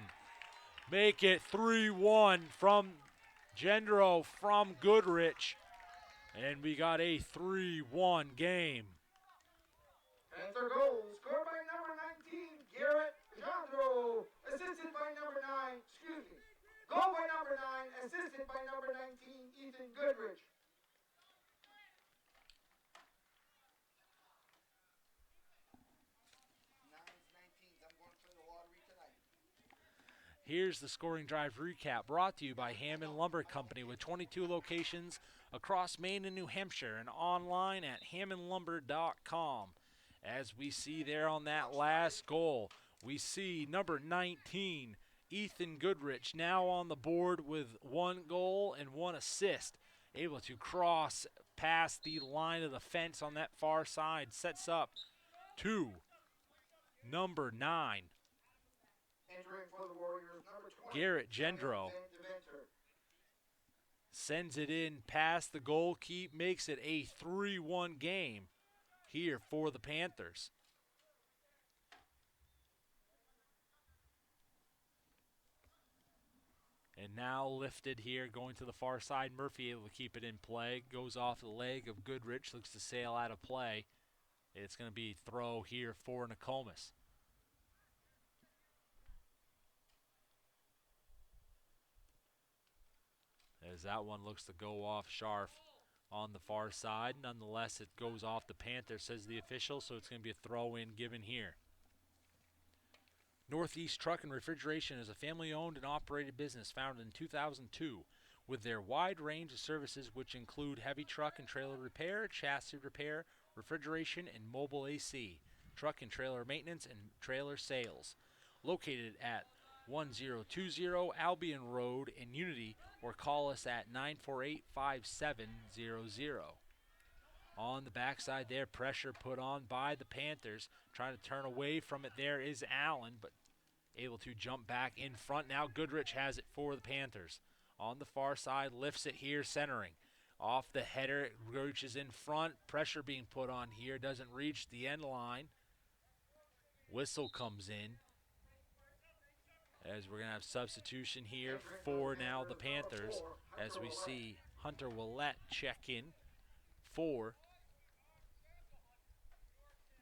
Make it 3-1 from Gendro from Goodrich. And we got a 3-1 game. Panther goal scored by number 19, Garrett Gendro, assisted by number 9, goal by number 9, assisted by number 19, Ethan Goodrich. Here's the scoring drive recap brought to you by Hammond Lumber Company with 22 locations across Maine and New Hampshire and online at hammondlumber.com. As we see there on that last goal, we see number 19, Ethan Goodrich, now on the board with 1 goal and 1 assist. Able to cross past the line of the fence on that far side. Sets up to number 9. Entering for the Warriors, number 20, Garrett Gendro. Sends it in past the goalkeeper, makes it a 3-1 game here for the Panthers. And now lifted here, going to the far side. Murphy able to keep it in play. Goes off the leg of Goodrich, looks to sail out of play. It's going to be throw here for Nkomis. As that one looks to go off Scharf on the far side. Nonetheless, it goes off the Panther, says the official, so it's going to be a throw-in given here. Northeast Truck and Refrigeration is a family-owned and operated business founded in 2002 with their wide range of services which include heavy truck and trailer repair, chassis repair, refrigeration, and mobile AC, truck and trailer maintenance, and trailer sales. Located at 1020 Albion Road in Unity, or call us at 948-5700. On the backside there, pressure put on by the Panthers. Trying to turn away from it there is Allen, but able to jump back in front. Now Goodrich has it for the Panthers. On the far side, lifts it here, centering. Off the header, it reaches in front. Pressure being put on here, doesn't reach the end line. Whistle comes in. As we're going to have substitution here for now the Panthers. As we see Hunter Willette check in for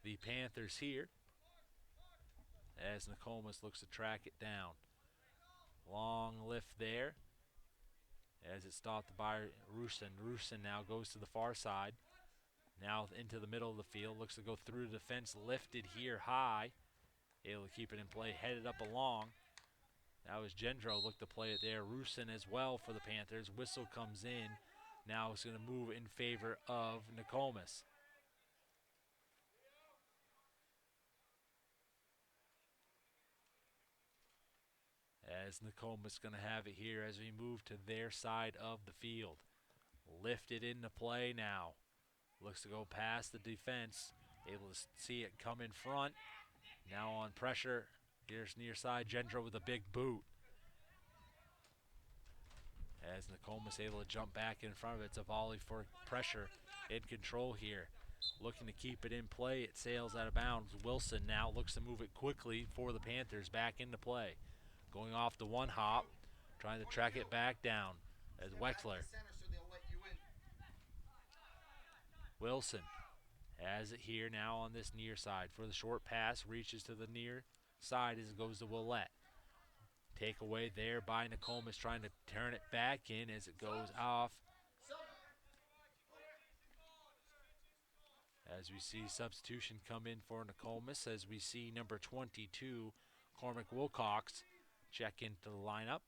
the Panthers here. As Nkomis looks to track it down. Long lift there. As it's stopped by Rusin. Rusin now goes to the far side. Now into the middle of the field. Looks to go through the defense. Lifted here high. Able to keep it in play. Headed up along. That was Gendro. Looked to play it there. Rusin as well for the Panthers. Whistle comes in. Now it's going to move in favor of Nkomis. As Nkomis going to have it here as we move to their side of the field. Lifted into play now. Looks to go past the defense. Able to see it come in front. Now on pressure. Here's near side. Gendro with a big boot. As Nkomis able to jump back in front of it. It's a volley for pressure. In control here. Looking to keep it in play. It sails out of bounds. Wilson now looks to move it quickly for the Panthers back into play. Going off the one hop, trying to track it back down as Wexler. Wilson has it here now on this near side for the short pass, reaches to the near side as it goes to Willette. Take away there by Nkomis, trying to turn it back in as it goes off. As we see substitution come in for Nkomis, as we see number 22, Cormac Wilcox, check into the lineup.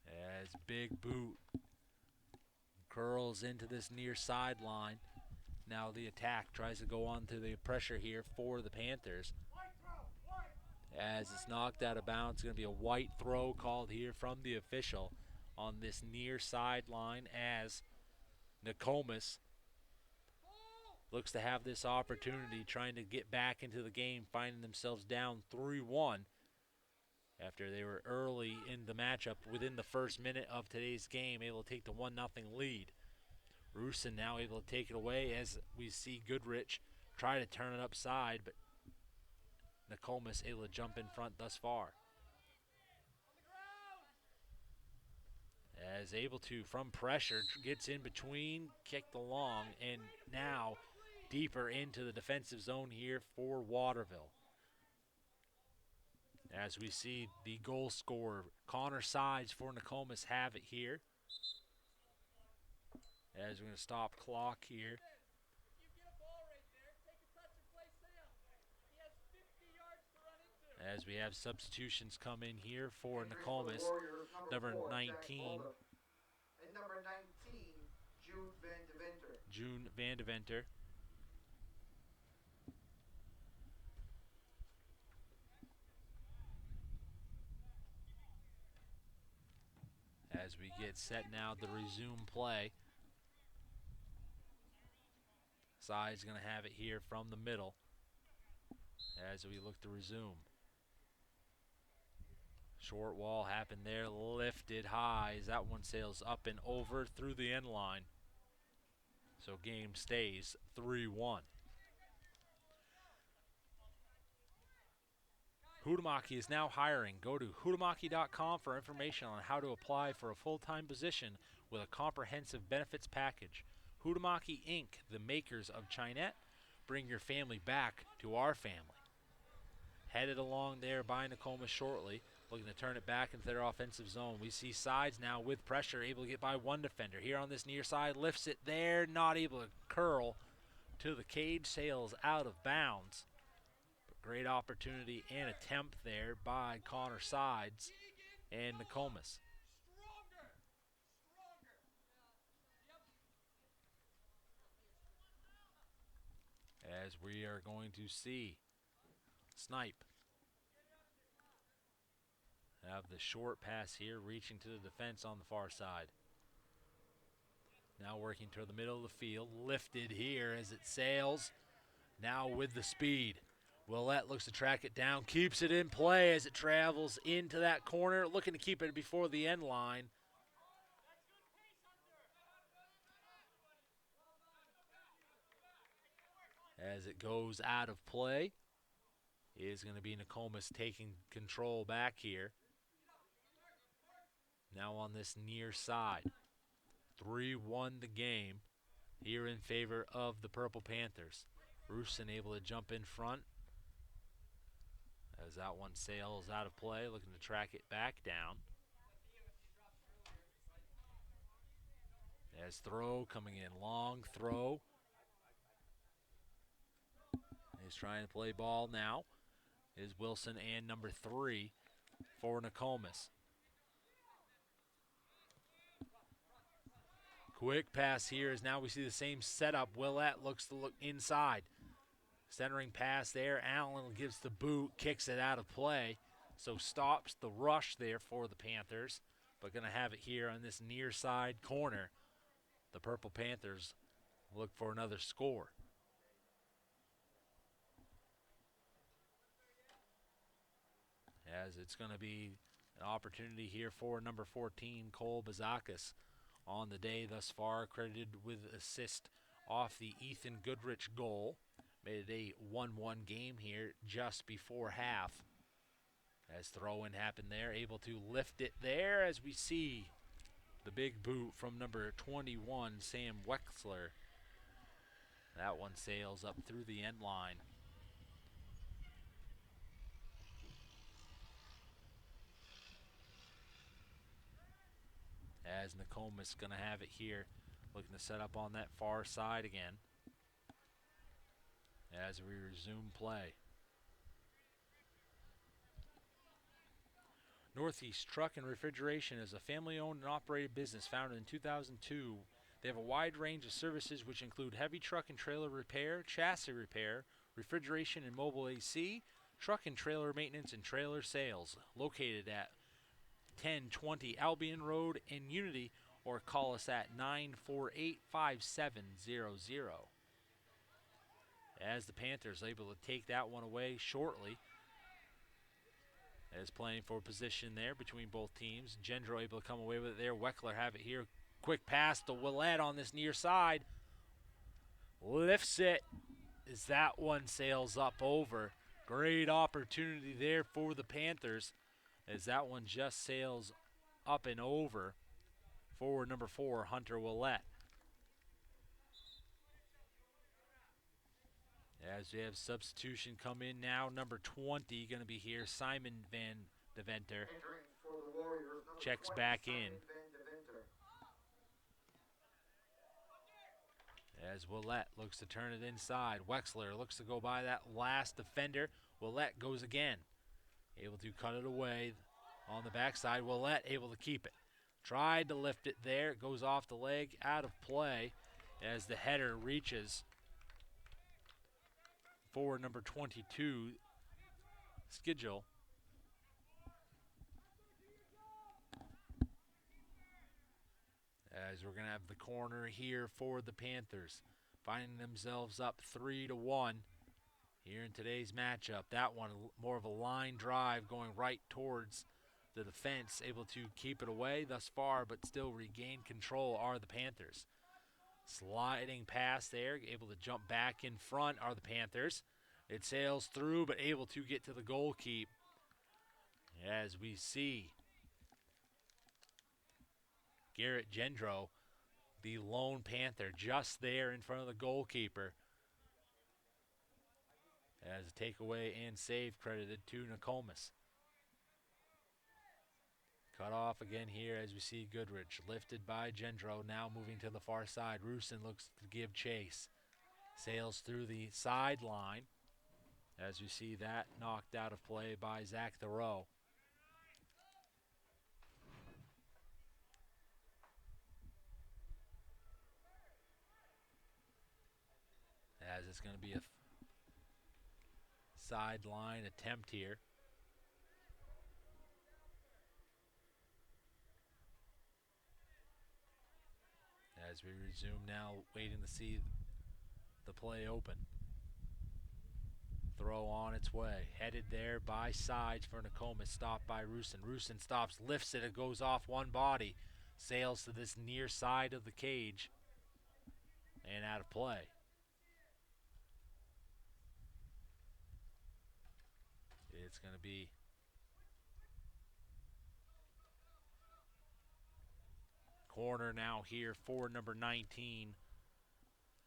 As big boot curls into this near sideline. Now the attack tries to go on to the pressure here for the Panthers. As it's knocked out of bounds, it's going to be a white throw called here from the official on this near sideline as Nkomis looks to have this opportunity, trying to get back into the game, finding themselves down 3-1 after they were early in the matchup within the first minute of today's game, able to take the 1-0 lead. Rusin now able to take it away as we see Goodrich try to turn it upside, but Nkomis able to jump in front thus far. As able to, from pressure, gets in between, kicked along, and now deeper into the defensive zone here for Waterville. As we see the goal scorer, Connor Sides for Nkomis, have it here. As we're going to stop clock here. As we have substitutions come in here for Nkomis, number 19. And number 19, June Van Deventer. June Van Deventer. As we get set now to resume play. Side's going to have it here from the middle as we look to resume. Short wall happened there, lifted high as that one sails up and over through the end line. So game stays 3-1. Huhtamaki is now hiring. Go to huhtamaki.com for information on how to apply for a full-time position with a comprehensive benefits package. Huhtamaki Inc., the makers of Chinette, bring your family back to our family. Headed along there by Nkomis shortly, looking to turn it back into their offensive zone. We see Sides now with pressure, able to get by one defender. Here on this near side, lifts it there, not able to curl to the cage, sails out of bounds. But great opportunity and attempt there by Connor Sides and Nkomis. As we are going to see Snipe have the short pass here, reaching to the defense on the far side. Now working toward the middle of the field, lifted here as it sails Now with the speed. Willette looks to track it down, keeps it in play as it travels into that corner, looking to keep it before the end line. As it goes out of play, is going to be Nkomis taking control back here. Now on this near side. 3-1 the game here in favor of the Purple Panthers. Rusin able to jump in front as that one sails out of play, looking to track it back down. As throw coming in, long throw. He's trying to play ball now. Is Wilson and number 3 for Nkomis. Quick pass here as now we see the same setup. Willette looks to look inside. Centering pass there. Allen gives the boot, kicks it out of play. So stops the rush there for the Panthers. But going to have it here on this near side corner. The Purple Panthers look for another score. As it's going to be an opportunity here for number 14, Cole Bazakis, on the day thus far, credited with assist off the Ethan Goodrich goal. Made it a 1-1 game here just before half. As throw-in happened there, able to lift it there as we see the big boot from number 21, Sam Wexler. That one sails up through the end line. As Nkomis going to have it here, looking to set up on that far side again as we resume play. Northeast Truck and Refrigeration is a family-owned and operated business founded in 2002. They have a wide range of services which include heavy truck and trailer repair, chassis repair, refrigeration and mobile AC, truck and trailer maintenance, and trailer sales. Located at 1020 Albion Road in Unity, or call us at 948-5700. As the Panthers able to take that one away shortly. As playing for position there between both teams. Gendro able to come away with it there. Weckler have it here. Quick pass to Willette on this near side. Lifts it as that one sails up over. Great opportunity there for the Panthers as that one just sails up and over for number 4, Hunter Willette. As we have substitution come in now, number 20 going to be here, Simon Van Deventer. Checks back in. As Willette looks to turn it inside. Wexler looks to go by that last defender. Willette goes again. Able to cut it away on the backside. Willette able to keep it. Tried to lift it there. It goes off the leg, out of play as the header reaches for number 22, Skidgel. As we're going to have the corner here for the Panthers, finding themselves up 3-1 here in today's matchup. That one more of a line drive going right towards the defense, able to keep it away thus far, but still regain control are the Panthers. Sliding pass there, able to jump back in front are the Panthers. It sails through, but able to get to the goal keep. As we see Garrett Gendro, the lone Panther, just there in front of the goalkeeper. As a takeaway and save credited to Nkomis. Cut off again here as we see Goodrich, lifted by Gendro, now moving to the far side. Rusin looks to give chase. Sails through the sideline as we see that knocked out of play by Zach Thoreau. As it's going to be a sideline attempt here. As we resume now, waiting to see the play open. Throw on its way. Headed there by sides for Nkomis. Stopped by Rusin. Rusin stops, lifts it. It goes off one body. Sails to this near side of the cage. And out of play. It's going to be corner now here for number 19,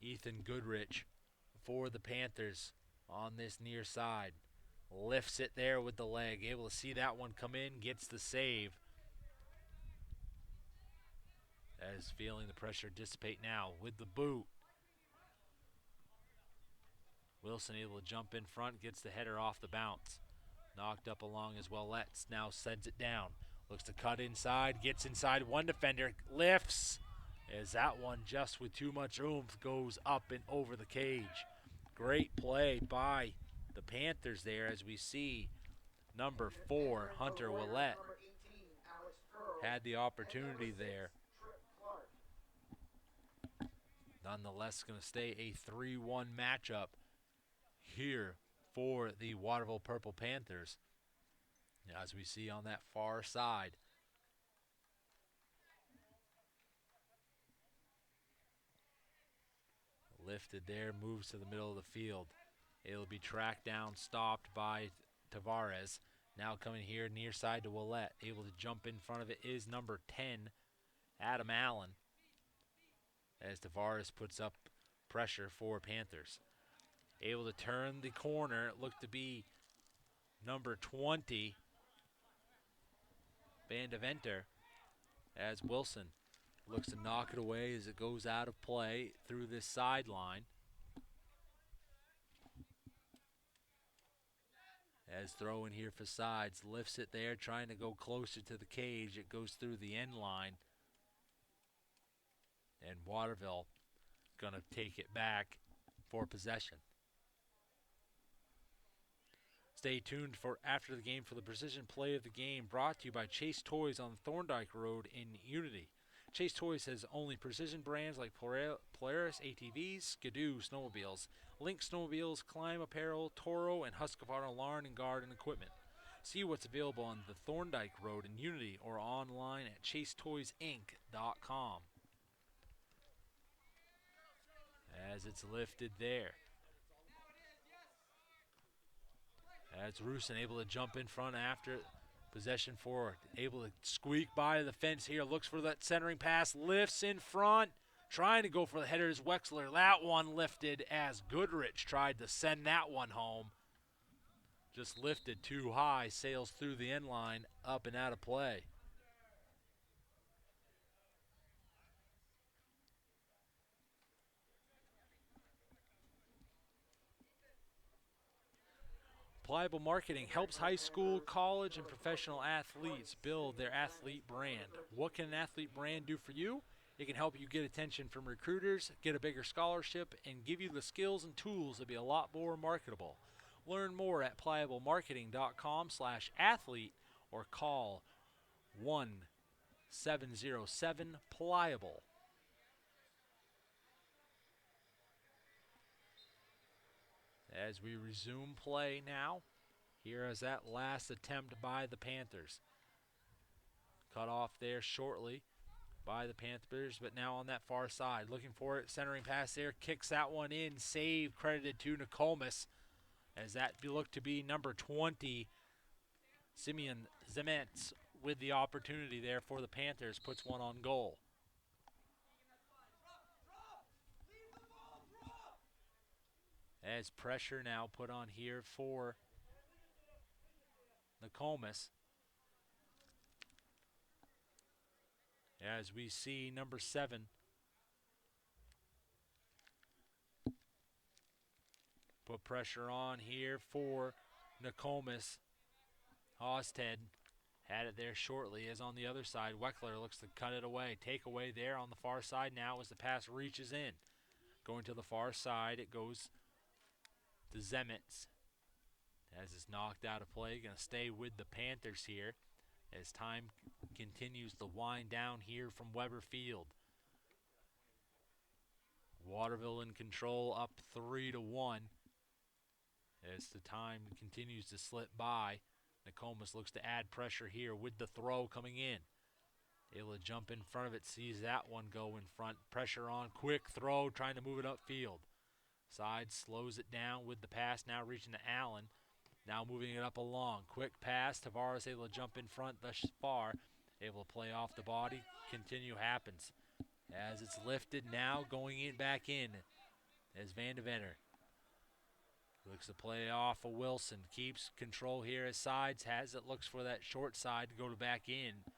Ethan Goodrich, for the Panthers on this near side. Lifts it there with the leg. Able to see that one come in. Gets the save. As feeling the pressure dissipate now with the boot. Wilson able to jump in front. Gets the header off the bounce. Knocked up along as well. Letts now sends it down. Looks to cut inside. Gets inside one defender. Lifts. As that one just with too much oomph goes up and over the cage. Great play by the Panthers there as we see number 4, Hunter Willett, had the opportunity there. Nonetheless, going to stay a 3-1 matchup here for the Waterville Purple Panthers. As we see on that far side. Lifted there, moves to the middle of the field. It'll be tracked down, stopped by Tavares. Now coming here near side to Willett. Able to jump in front of it is number 10, Adam Allen. As Tavares puts up pressure for Panthers. Able to turn the corner. It looked to be number 20, Bandaventer, as Wilson looks to knock it away as it goes out of play through this sideline. As throw in here for sides, lifts it there, trying to go closer to the cage. It goes through the end line. And Waterville gonna take it back for possession. Stay tuned for after the game for the precision play of the game, brought to you by Chase Toys on Thorndike Road in Unity. Chase Toys has only precision brands like Polaris ATVs, Skidoo snowmobiles, Link snowmobiles, Climb apparel, Toro, and Husqvarna lawn and garden equipment. See what's available on the Thorndike Road in Unity or online at chasetoysinc.com. As it's lifted there. As Rusin able to jump in front after possession forward. Able to squeak by the fence here. Looks for that centering pass. Lifts in front. Trying to go for the header is Wexler. That one lifted as Goodrich tried to send that one home. Just lifted too high. Sails through the end line. Up and out of play. Pliable Marketing helps high school, college, and professional athletes build their athlete brand. What can an athlete brand do for you? It can help you get attention from recruiters, get a bigger scholarship, and give you the skills and tools to be a lot more marketable. Learn more at pliablemarketing.com/athlete or call 1-707-PLIABLE. As we resume play now, here is that last attempt by the Panthers. Cut off there shortly by the Panthers, but now on that far side. Looking for it, centering pass there, kicks that one in. Save credited to Nkomis, as that looked to be number 20, Simeon Zemets, with the opportunity there for the Panthers, puts one on goal. As pressure now put on here for Nkomis. As we see number 7 put pressure on here for Nkomis. Hosted had it there shortly, as on the other side, Weckler looks to cut it away. Take away there on the far side now as the pass reaches in. Going to the far side, it goes to Zemets, as it's knocked out of play. Going to stay with the Panthers here as time continues to wind down here from Weber Field. Waterville in control, up 3-1, As the time continues to slip by, Nkomis looks to add pressure here with the throw coming in. Able to jump in front of it, sees that one go in front. Pressure on, quick throw, trying to move it upfield. Side slows it down with the pass, now reaching to Allen. Now moving it up along. Quick pass, Tavares able to jump in front thus far. Able to play off the body, continue happens. As it's lifted now, going in back in as Van Deventer looks to play off of Wilson. Keeps control here as Sides has it. Looks for that short side to go to back in.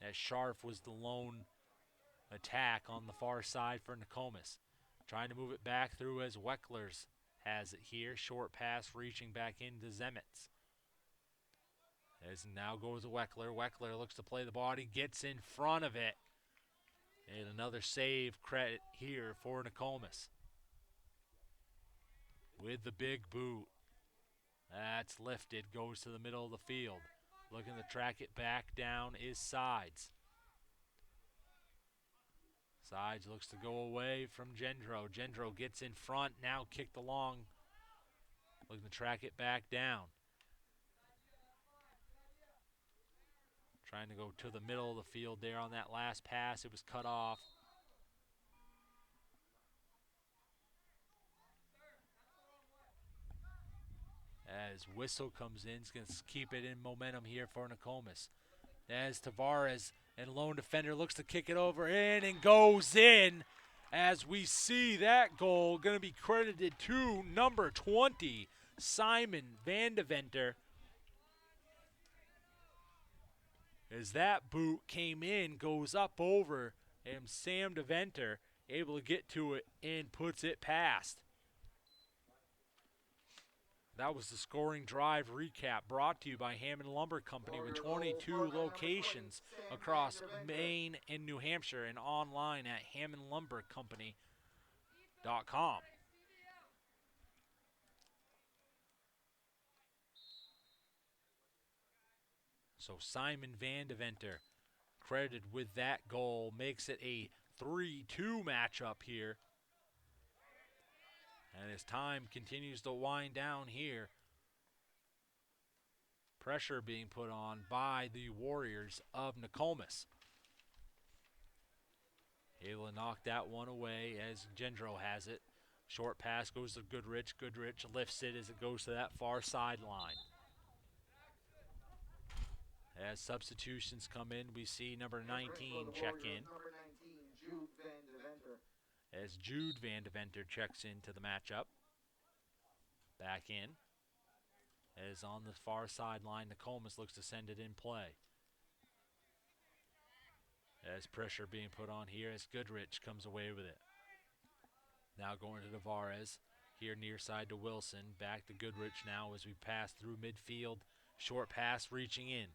As Scharf was the lone attack on the far side for Nkomis. Trying to move it back through as Wecklers has it here. Short pass reaching back into Zemetz. As now goes to Weckler. Weckler looks to play the body, gets in front of it. And another save credit here for Nkomis. With the big boot. That's lifted, goes to the middle of the field. Looking to track it back down is Sides. Sides looks to go away from Gendro. Gendro gets in front, now kicked along. Looking to track it back down. Trying to go to the middle of the field there on that last pass. It was cut off. As Whistle comes in, he's going to keep it in momentum here for Nkomis. As Tavares and lone defender looks to kick it over in and goes in. As we see that goal going to be credited to number 20, Simon Van Deventer. As that boot came in, goes up over, and Sam Deventer able to get to it and puts it past. That was the scoring drive recap brought to you by Hammond Lumber Company with 22 locations across Maine and New Hampshire and online at hammondlumbercompany.com. So Simon Van Deventer credited with that goal, makes it a 3-2 matchup here. And as time continues to wind down here, pressure being put on by the Warriors of Nkomis. Able to knock that one away as Gendro has it. Short pass goes to Goodrich. Goodrich lifts it as it goes to that far sideline. As substitutions come in, we see number 19 check in. Number 19, Jude Van Deventer. As Jude Van Deventer checks into the matchup. Back in. As on the far sideline, Nkomis looks to send it in play. As pressure being put on here as Goodrich comes away with it. Now going to Tavares. Here near side to Wilson. Back to Goodrich now as we pass through midfield. Short pass reaching in.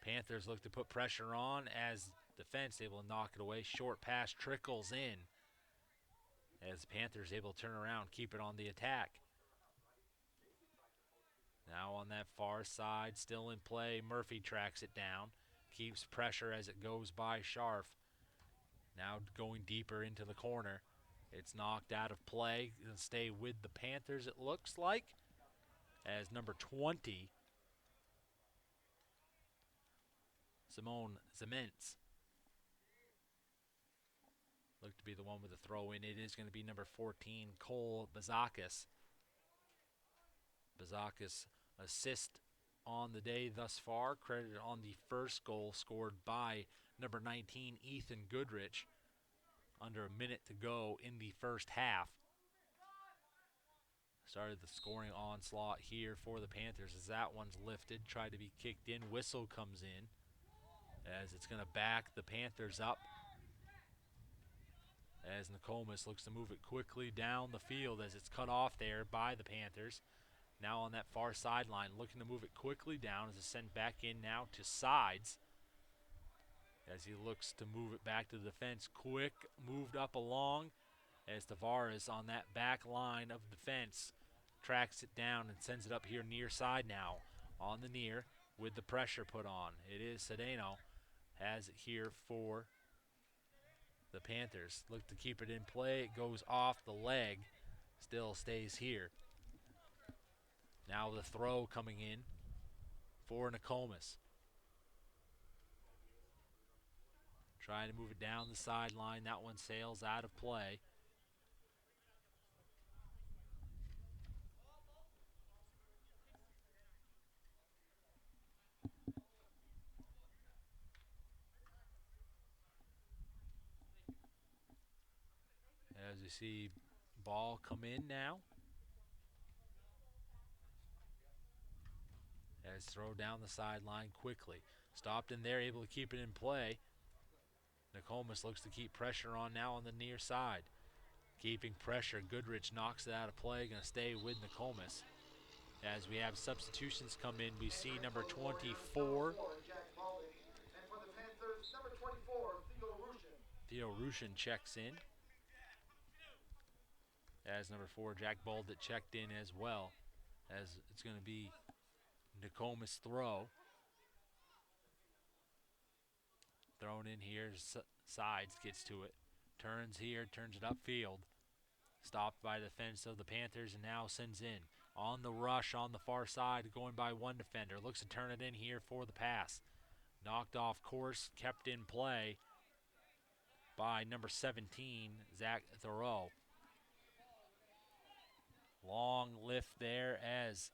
Panthers look to put pressure on as defense able to knock it away. Short pass trickles in. As Panthers able to turn around, keep it on the attack. Now on that far side, still in play. Murphy tracks it down. Keeps pressure as it goes by Scharf. Now going deeper into the corner. It's knocked out of play. Gonna stay with the Panthers, it looks like. As number 20, Simone Zementz, looked to be the one with the throw in. It is going to be number 14, Cole Bazakis. Bazakis assist on the day thus far, credited on the first goal scored by number 19, Ethan Goodrich, under a minute to go in the first half. Started the scoring onslaught here for the Panthers as that one's lifted, tried to be kicked in. Whistle comes in as it's going to back the Panthers up. As Nkomis looks to move it quickly down the field as it's cut off there by the Panthers. Now on that far sideline, looking to move it quickly down as it's sent back in now to Sides. As he looks to move it back to the defense. Quick, moved up along as Tavares on that back line of defense tracks it down and sends it up here near side now. On the near with the pressure put on. It is Cedeno. Has it here for the Panthers. Look to keep it in play. It goes off the leg. Still stays here. Now the throw coming in for Nkomis. Trying to move it down the sideline. That one sails out of play. As you see ball come in now. As throw down the sideline quickly. Stopped in there, able to keep it in play. Nkomis looks to keep pressure on now on the near side. Keeping pressure, Goodrich knocks it out of play, going to stay with Nkomis. As we have substitutions come in, we see number 24. Theo Rushin checks in. As number 4, Jack Balditt checked in as well. As it's going to be Nkomis throw. Thrown in here, sides, gets to it. Turns here, turns it upfield. Stopped by the defense of the Panthers and now sends in. On the rush on the far side, going by one defender. Looks to turn it in here for the pass. Knocked off course, kept in play by number 17, Zach Thoreau. Long lift there as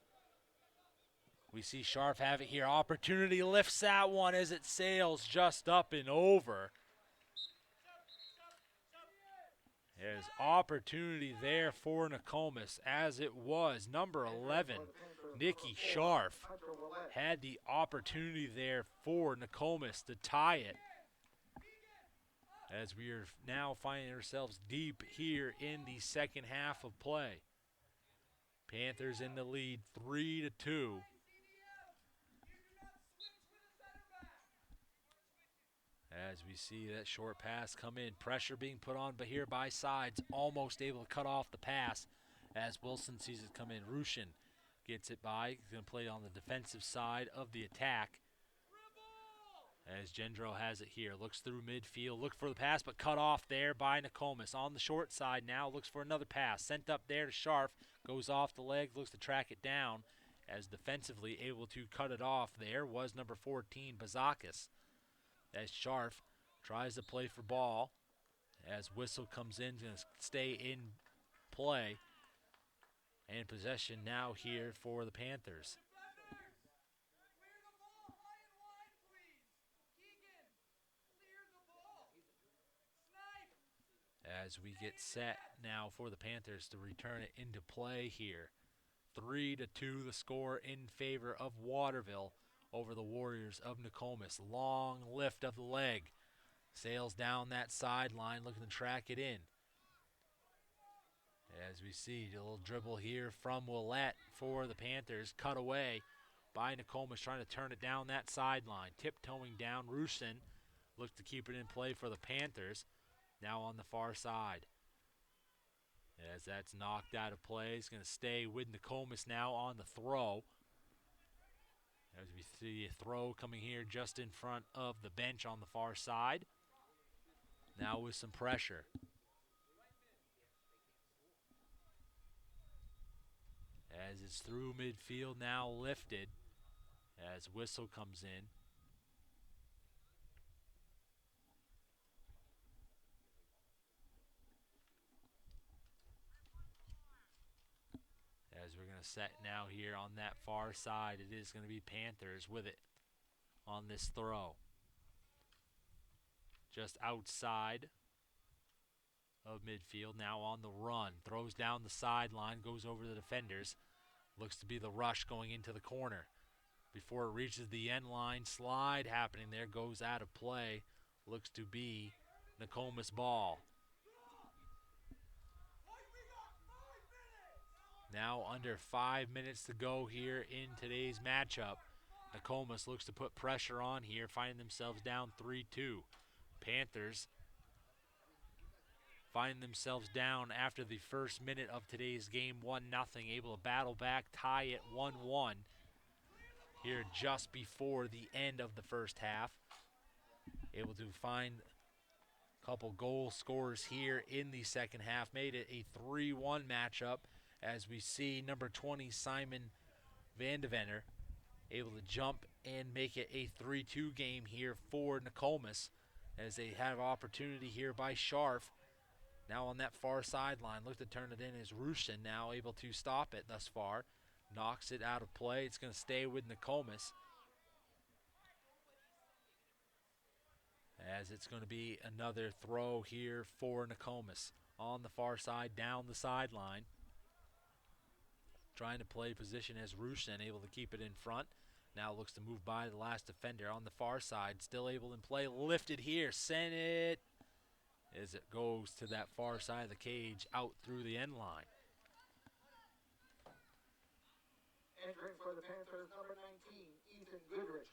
we see Sharp have it here. Opportunity, lifts that one as it sails just up and over. There's opportunity there for Nkomis, as it was. Number 11, Nikki Sharp, had the opportunity there for Nkomis to tie it. As we are now finding ourselves deep here in the second half of play. Panthers in the lead, 3-2. As we see that short pass come in, pressure being put on, but here by sides, almost able to cut off the pass as Wilson sees it come in. Rushin gets it by, he's going to play on the defensive side of the attack. As Gendro has it here, looks through midfield, look for the pass, but cut off there by Nkomis. On the short side now, looks for another pass, sent up there to Sharp, goes off the leg, looks to track it down, as defensively able to cut it off there was number 14, Bazakis. As Sharp tries to play for ball, as whistle comes in, going to stay in play, and possession now here for the Panthers. As we get set now for the Panthers to return it into play here. 3-2 the score in favor of Waterville over the Warriors of Nkomis. Long lift of the leg. Sails down that sideline, looking to track it in. As we see, a little dribble here from Willette for the Panthers. Cut away by Nkomis, trying to turn it down that sideline. Tiptoeing down, Rushin looks to keep it in play for the Panthers. Now on the far side. As that's knocked out of play, he's going to stay with Nkomis now on the throw. As we see a throw coming here just in front of the bench on the far side. Now with some pressure. As it's through midfield, now lifted. As whistle comes in. As we're going to set now here on that far side, it is going to be Panthers with it on this throw. Just outside of midfield, now on the run. Throws down the sideline, goes over the defenders. Looks to be the rush going into the corner. Before it reaches the end line, slide happening there, goes out of play. Looks to be Nkomis ball. Now under 5 minutes to go here in today's matchup. Nkomis looks to put pressure on here, finding themselves down 3-2. Panthers find themselves down after the first minute of today's game, 1-0, able to battle back, tie it 1-1 here just before the end of the first half. Able to find a couple goal scorers here in the second half, made it a 3-1 matchup as we see number 20, Simon Vandeventer able to jump and make it a 3-2 game here for Nkomis as they have opportunity here by Scharf. Now on that far sideline, look to turn it in as Rushin now able to stop it thus far. Knocks it out of play. It's going to stay with Nkomis. As it's going to be another throw here for Nkomis. On the far side, down the sideline. Trying to play position as Rushin, able to keep it in front. Now looks to move by the last defender on the far side. Still able in play. Lifted here. Sent it as it goes to that far side of the cage out through the end line. Entering for the Panthers, number 19, Ethan Goodrich.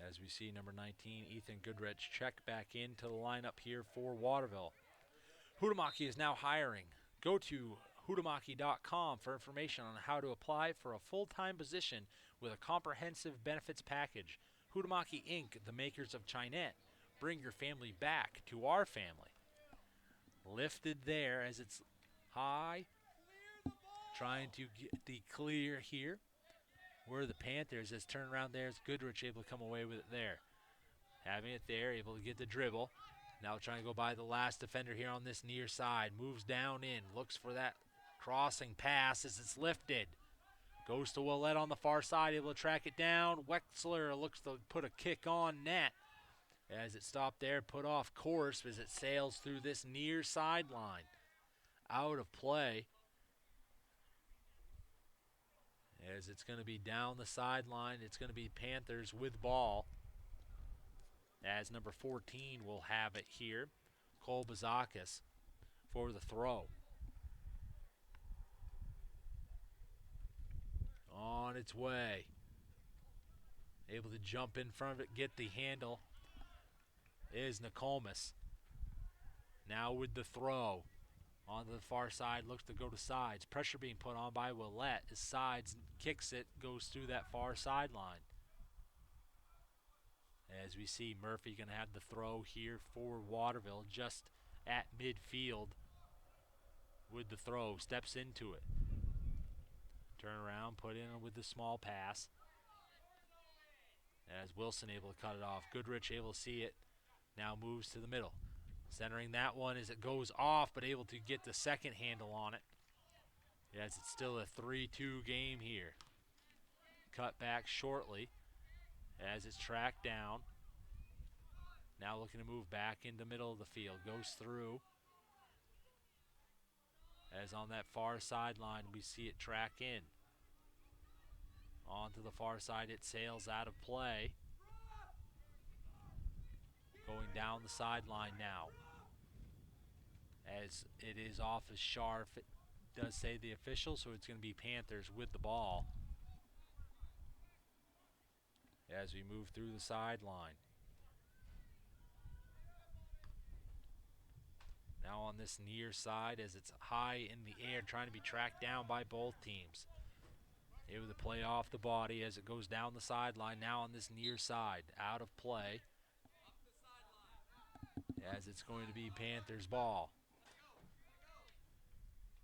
As we see number 19, Ethan Goodrich, check back into the lineup here for Waterville. Huhtamaki is now hiring. Go to huhtamaki.com for information on how to apply for a full-time position with a comprehensive benefits package. Huhtamaki Inc., the makers of Chinette. Bring your family back to our family. Lifted there as it's high. Trying to get the clear here. Where the Panthers has turned around there. Is Goodrich able to come away with it there. Having it there, able to get the dribble. Now trying to go by the last defender here on this near side. Moves down in. Looks for that crossing pass as it's lifted. Goes to Willett on the far side. Able to track it down. Wexler looks to put a kick on net. As it stopped there, put off course as it sails through this near sideline. Out of play. As it's going to be down the sideline, it's going to be Panthers with ball. As number 14 will have it here. Cole Bazakis for the throw. On its way. Able to jump in front of it, get the handle. Is Nkomis. Now with the throw. On the far side, looks to go to sides. Pressure being put on by Willett. As sides kicks it, goes through that far sideline. As we see Murphy going to have the throw here for Waterville just at midfield with the throw. Steps into it. Turn around, put in with the small pass. As Wilson able to cut it off. Goodrich able to see it. Now moves to the middle. Centering that one as it goes off, but able to get the second handle on it. As it's still a 3-2 game here. Cut back shortly as it's tracked down. Now looking to move back in the middle of the field. Goes through. As on that far sideline, we see it track in. On to the far side, it sails out of play. Going down the sideline now. As it is off as Scharf. It does say the official, so it's going to be Panthers with the ball. As we move through the sideline. Now on this near side as it's high in the air, trying to be tracked down by both teams. Able to play off the body as it goes down the sideline. Now on this near side, out of play. As it's going to be Panthers ball.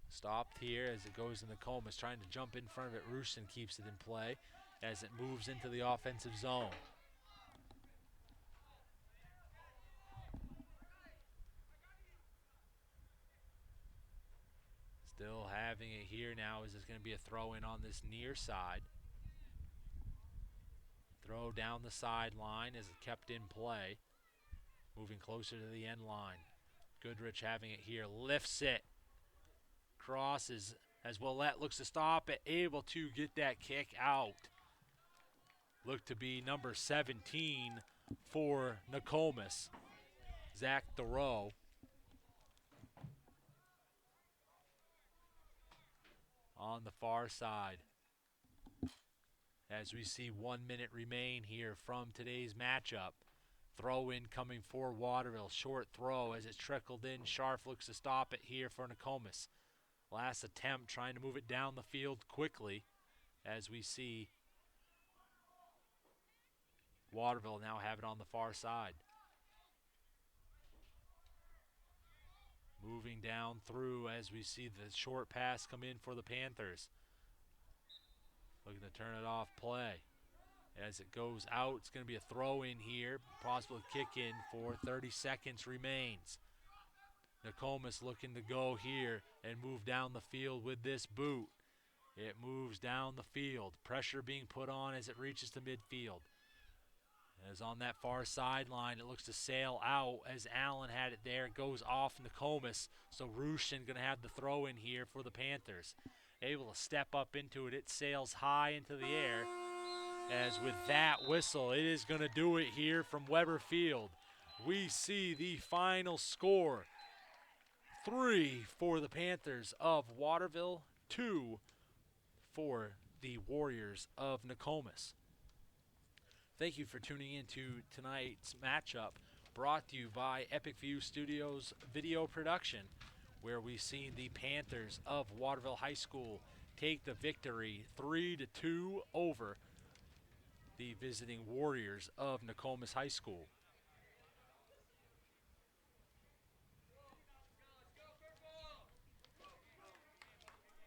Stopped here as it goes in the Nkomis, trying to jump in front of it. Rushin keeps it in play as it moves into the offensive zone. Still having it here now as it's going to be a throw in on this near side. Throw down the sideline as it kept in play. Moving closer to the end line. Goodrich having it here, lifts it. Crosses as Willett looks to stop it, able to get that kick out. Look to be number 17 for Nkomis, Zach Thoreau. On the far side. As we see 1 minute remain here from today's matchup. Throw in coming for Waterville. Short throw as it's trickled in. Scharf looks to stop it here for Nkomis. Last attempt trying to move it down the field quickly as we see Waterville now have it on the far side. Moving down through as we see the short pass come in for the Panthers. Looking to turn it off play. As it goes out, it's going to be a throw in here. Possible kick in for 30 seconds remains. Nkomis looking to go here and move down the field with this boot. It moves down the field. Pressure being put on as it reaches to midfield. As on that far sideline, it looks to sail out as Allen had it there. It goes off Nkomis. So Rushin going to have the throw in here for the Panthers. Able to step up into it. It sails high into the air. As with that whistle, it is going to do it here from Weber Field. We see the final score. 3 for the Panthers of Waterville, 2 for the Warriors of Nkomis. Thank you for tuning in to tonight's matchup, brought to you by Epic View Studios Video Production, where we've seen the Panthers of Waterville High School take the victory 3-2 over the visiting Warriors of Nkomis High School.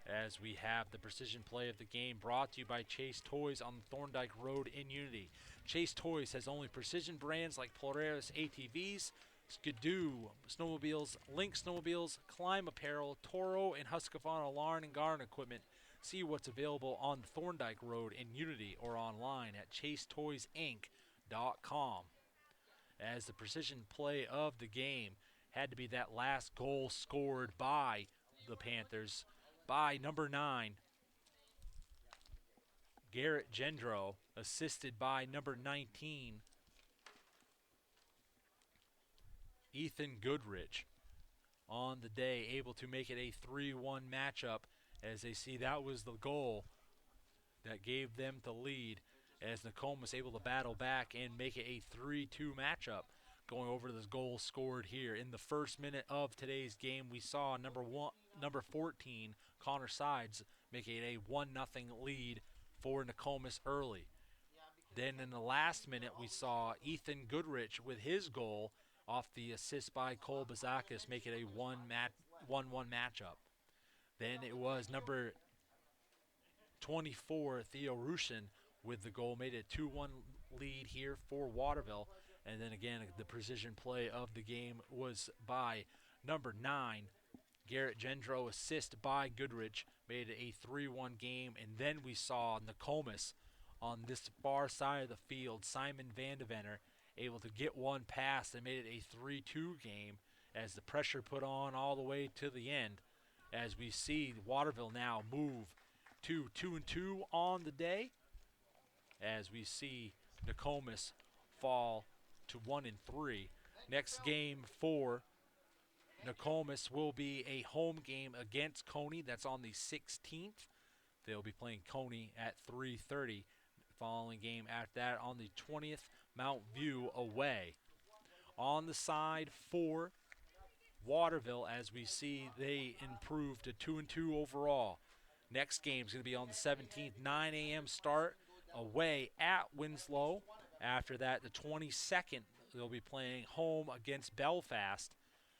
As we have the precision play of the game brought to you by Chase Toys on Thorndike Road in Unity. Chase Toys has only precision brands like Polaris ATVs, Skidoo snowmobiles, Link snowmobiles, Climb apparel, Toro, and Husqvarna lawn and garden equipment. See what's available on Thorndike Road in Unity or online at chasetoysinc.com. As the precision play of the game had to be that last goal scored by the Panthers by number 9, Garrett Gendro, assisted by number 19, Ethan Goodrich. On the day, able to make it a 3-1 matchup, as they see that was the goal that gave them the lead, as Nkomis able to battle back and make it a 3-2 matchup. Going over this goal scored here in the first minute of today's game, we saw number 14, Connor Sides, making it a 1-0 lead for Nkomis early. Then in the last minute, we saw Ethan Goodrich with his goal off the assist by Cole Bazakis, make it a 1-1 matchup. Then it was number 24, Theo Rushin, with the goal, made it a 2-1 lead here for Waterville. And then again, the precision play of the game was by number 9, Garrett Gendro, assist by Goodrich, made it a 3-1 game. And then we saw Nkomis on this far side of the field, Simon Vandevenner, able to get one pass and made it a 3-2 game as the pressure put on all the way to the end. As we see Waterville now move to 2-2 on the day, as we see Nkomis fall to 1-3. Next game for Nkomis will be a home game against Coney. That's on the 16th. They'll be playing Coney at 3:30. Following game after that on the 20th, Mount View away. On the side for Waterville, as we see they improved to 2-2 overall. Next game is going to be on the 17th, 9 a.m. start away at Winslow. After that, the 22nd, they'll be playing home against Belfast.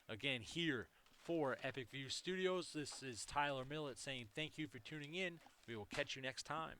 Again, here for Epic View Studios, this is Tyler Millett saying thank you for tuning in. We will catch you next time.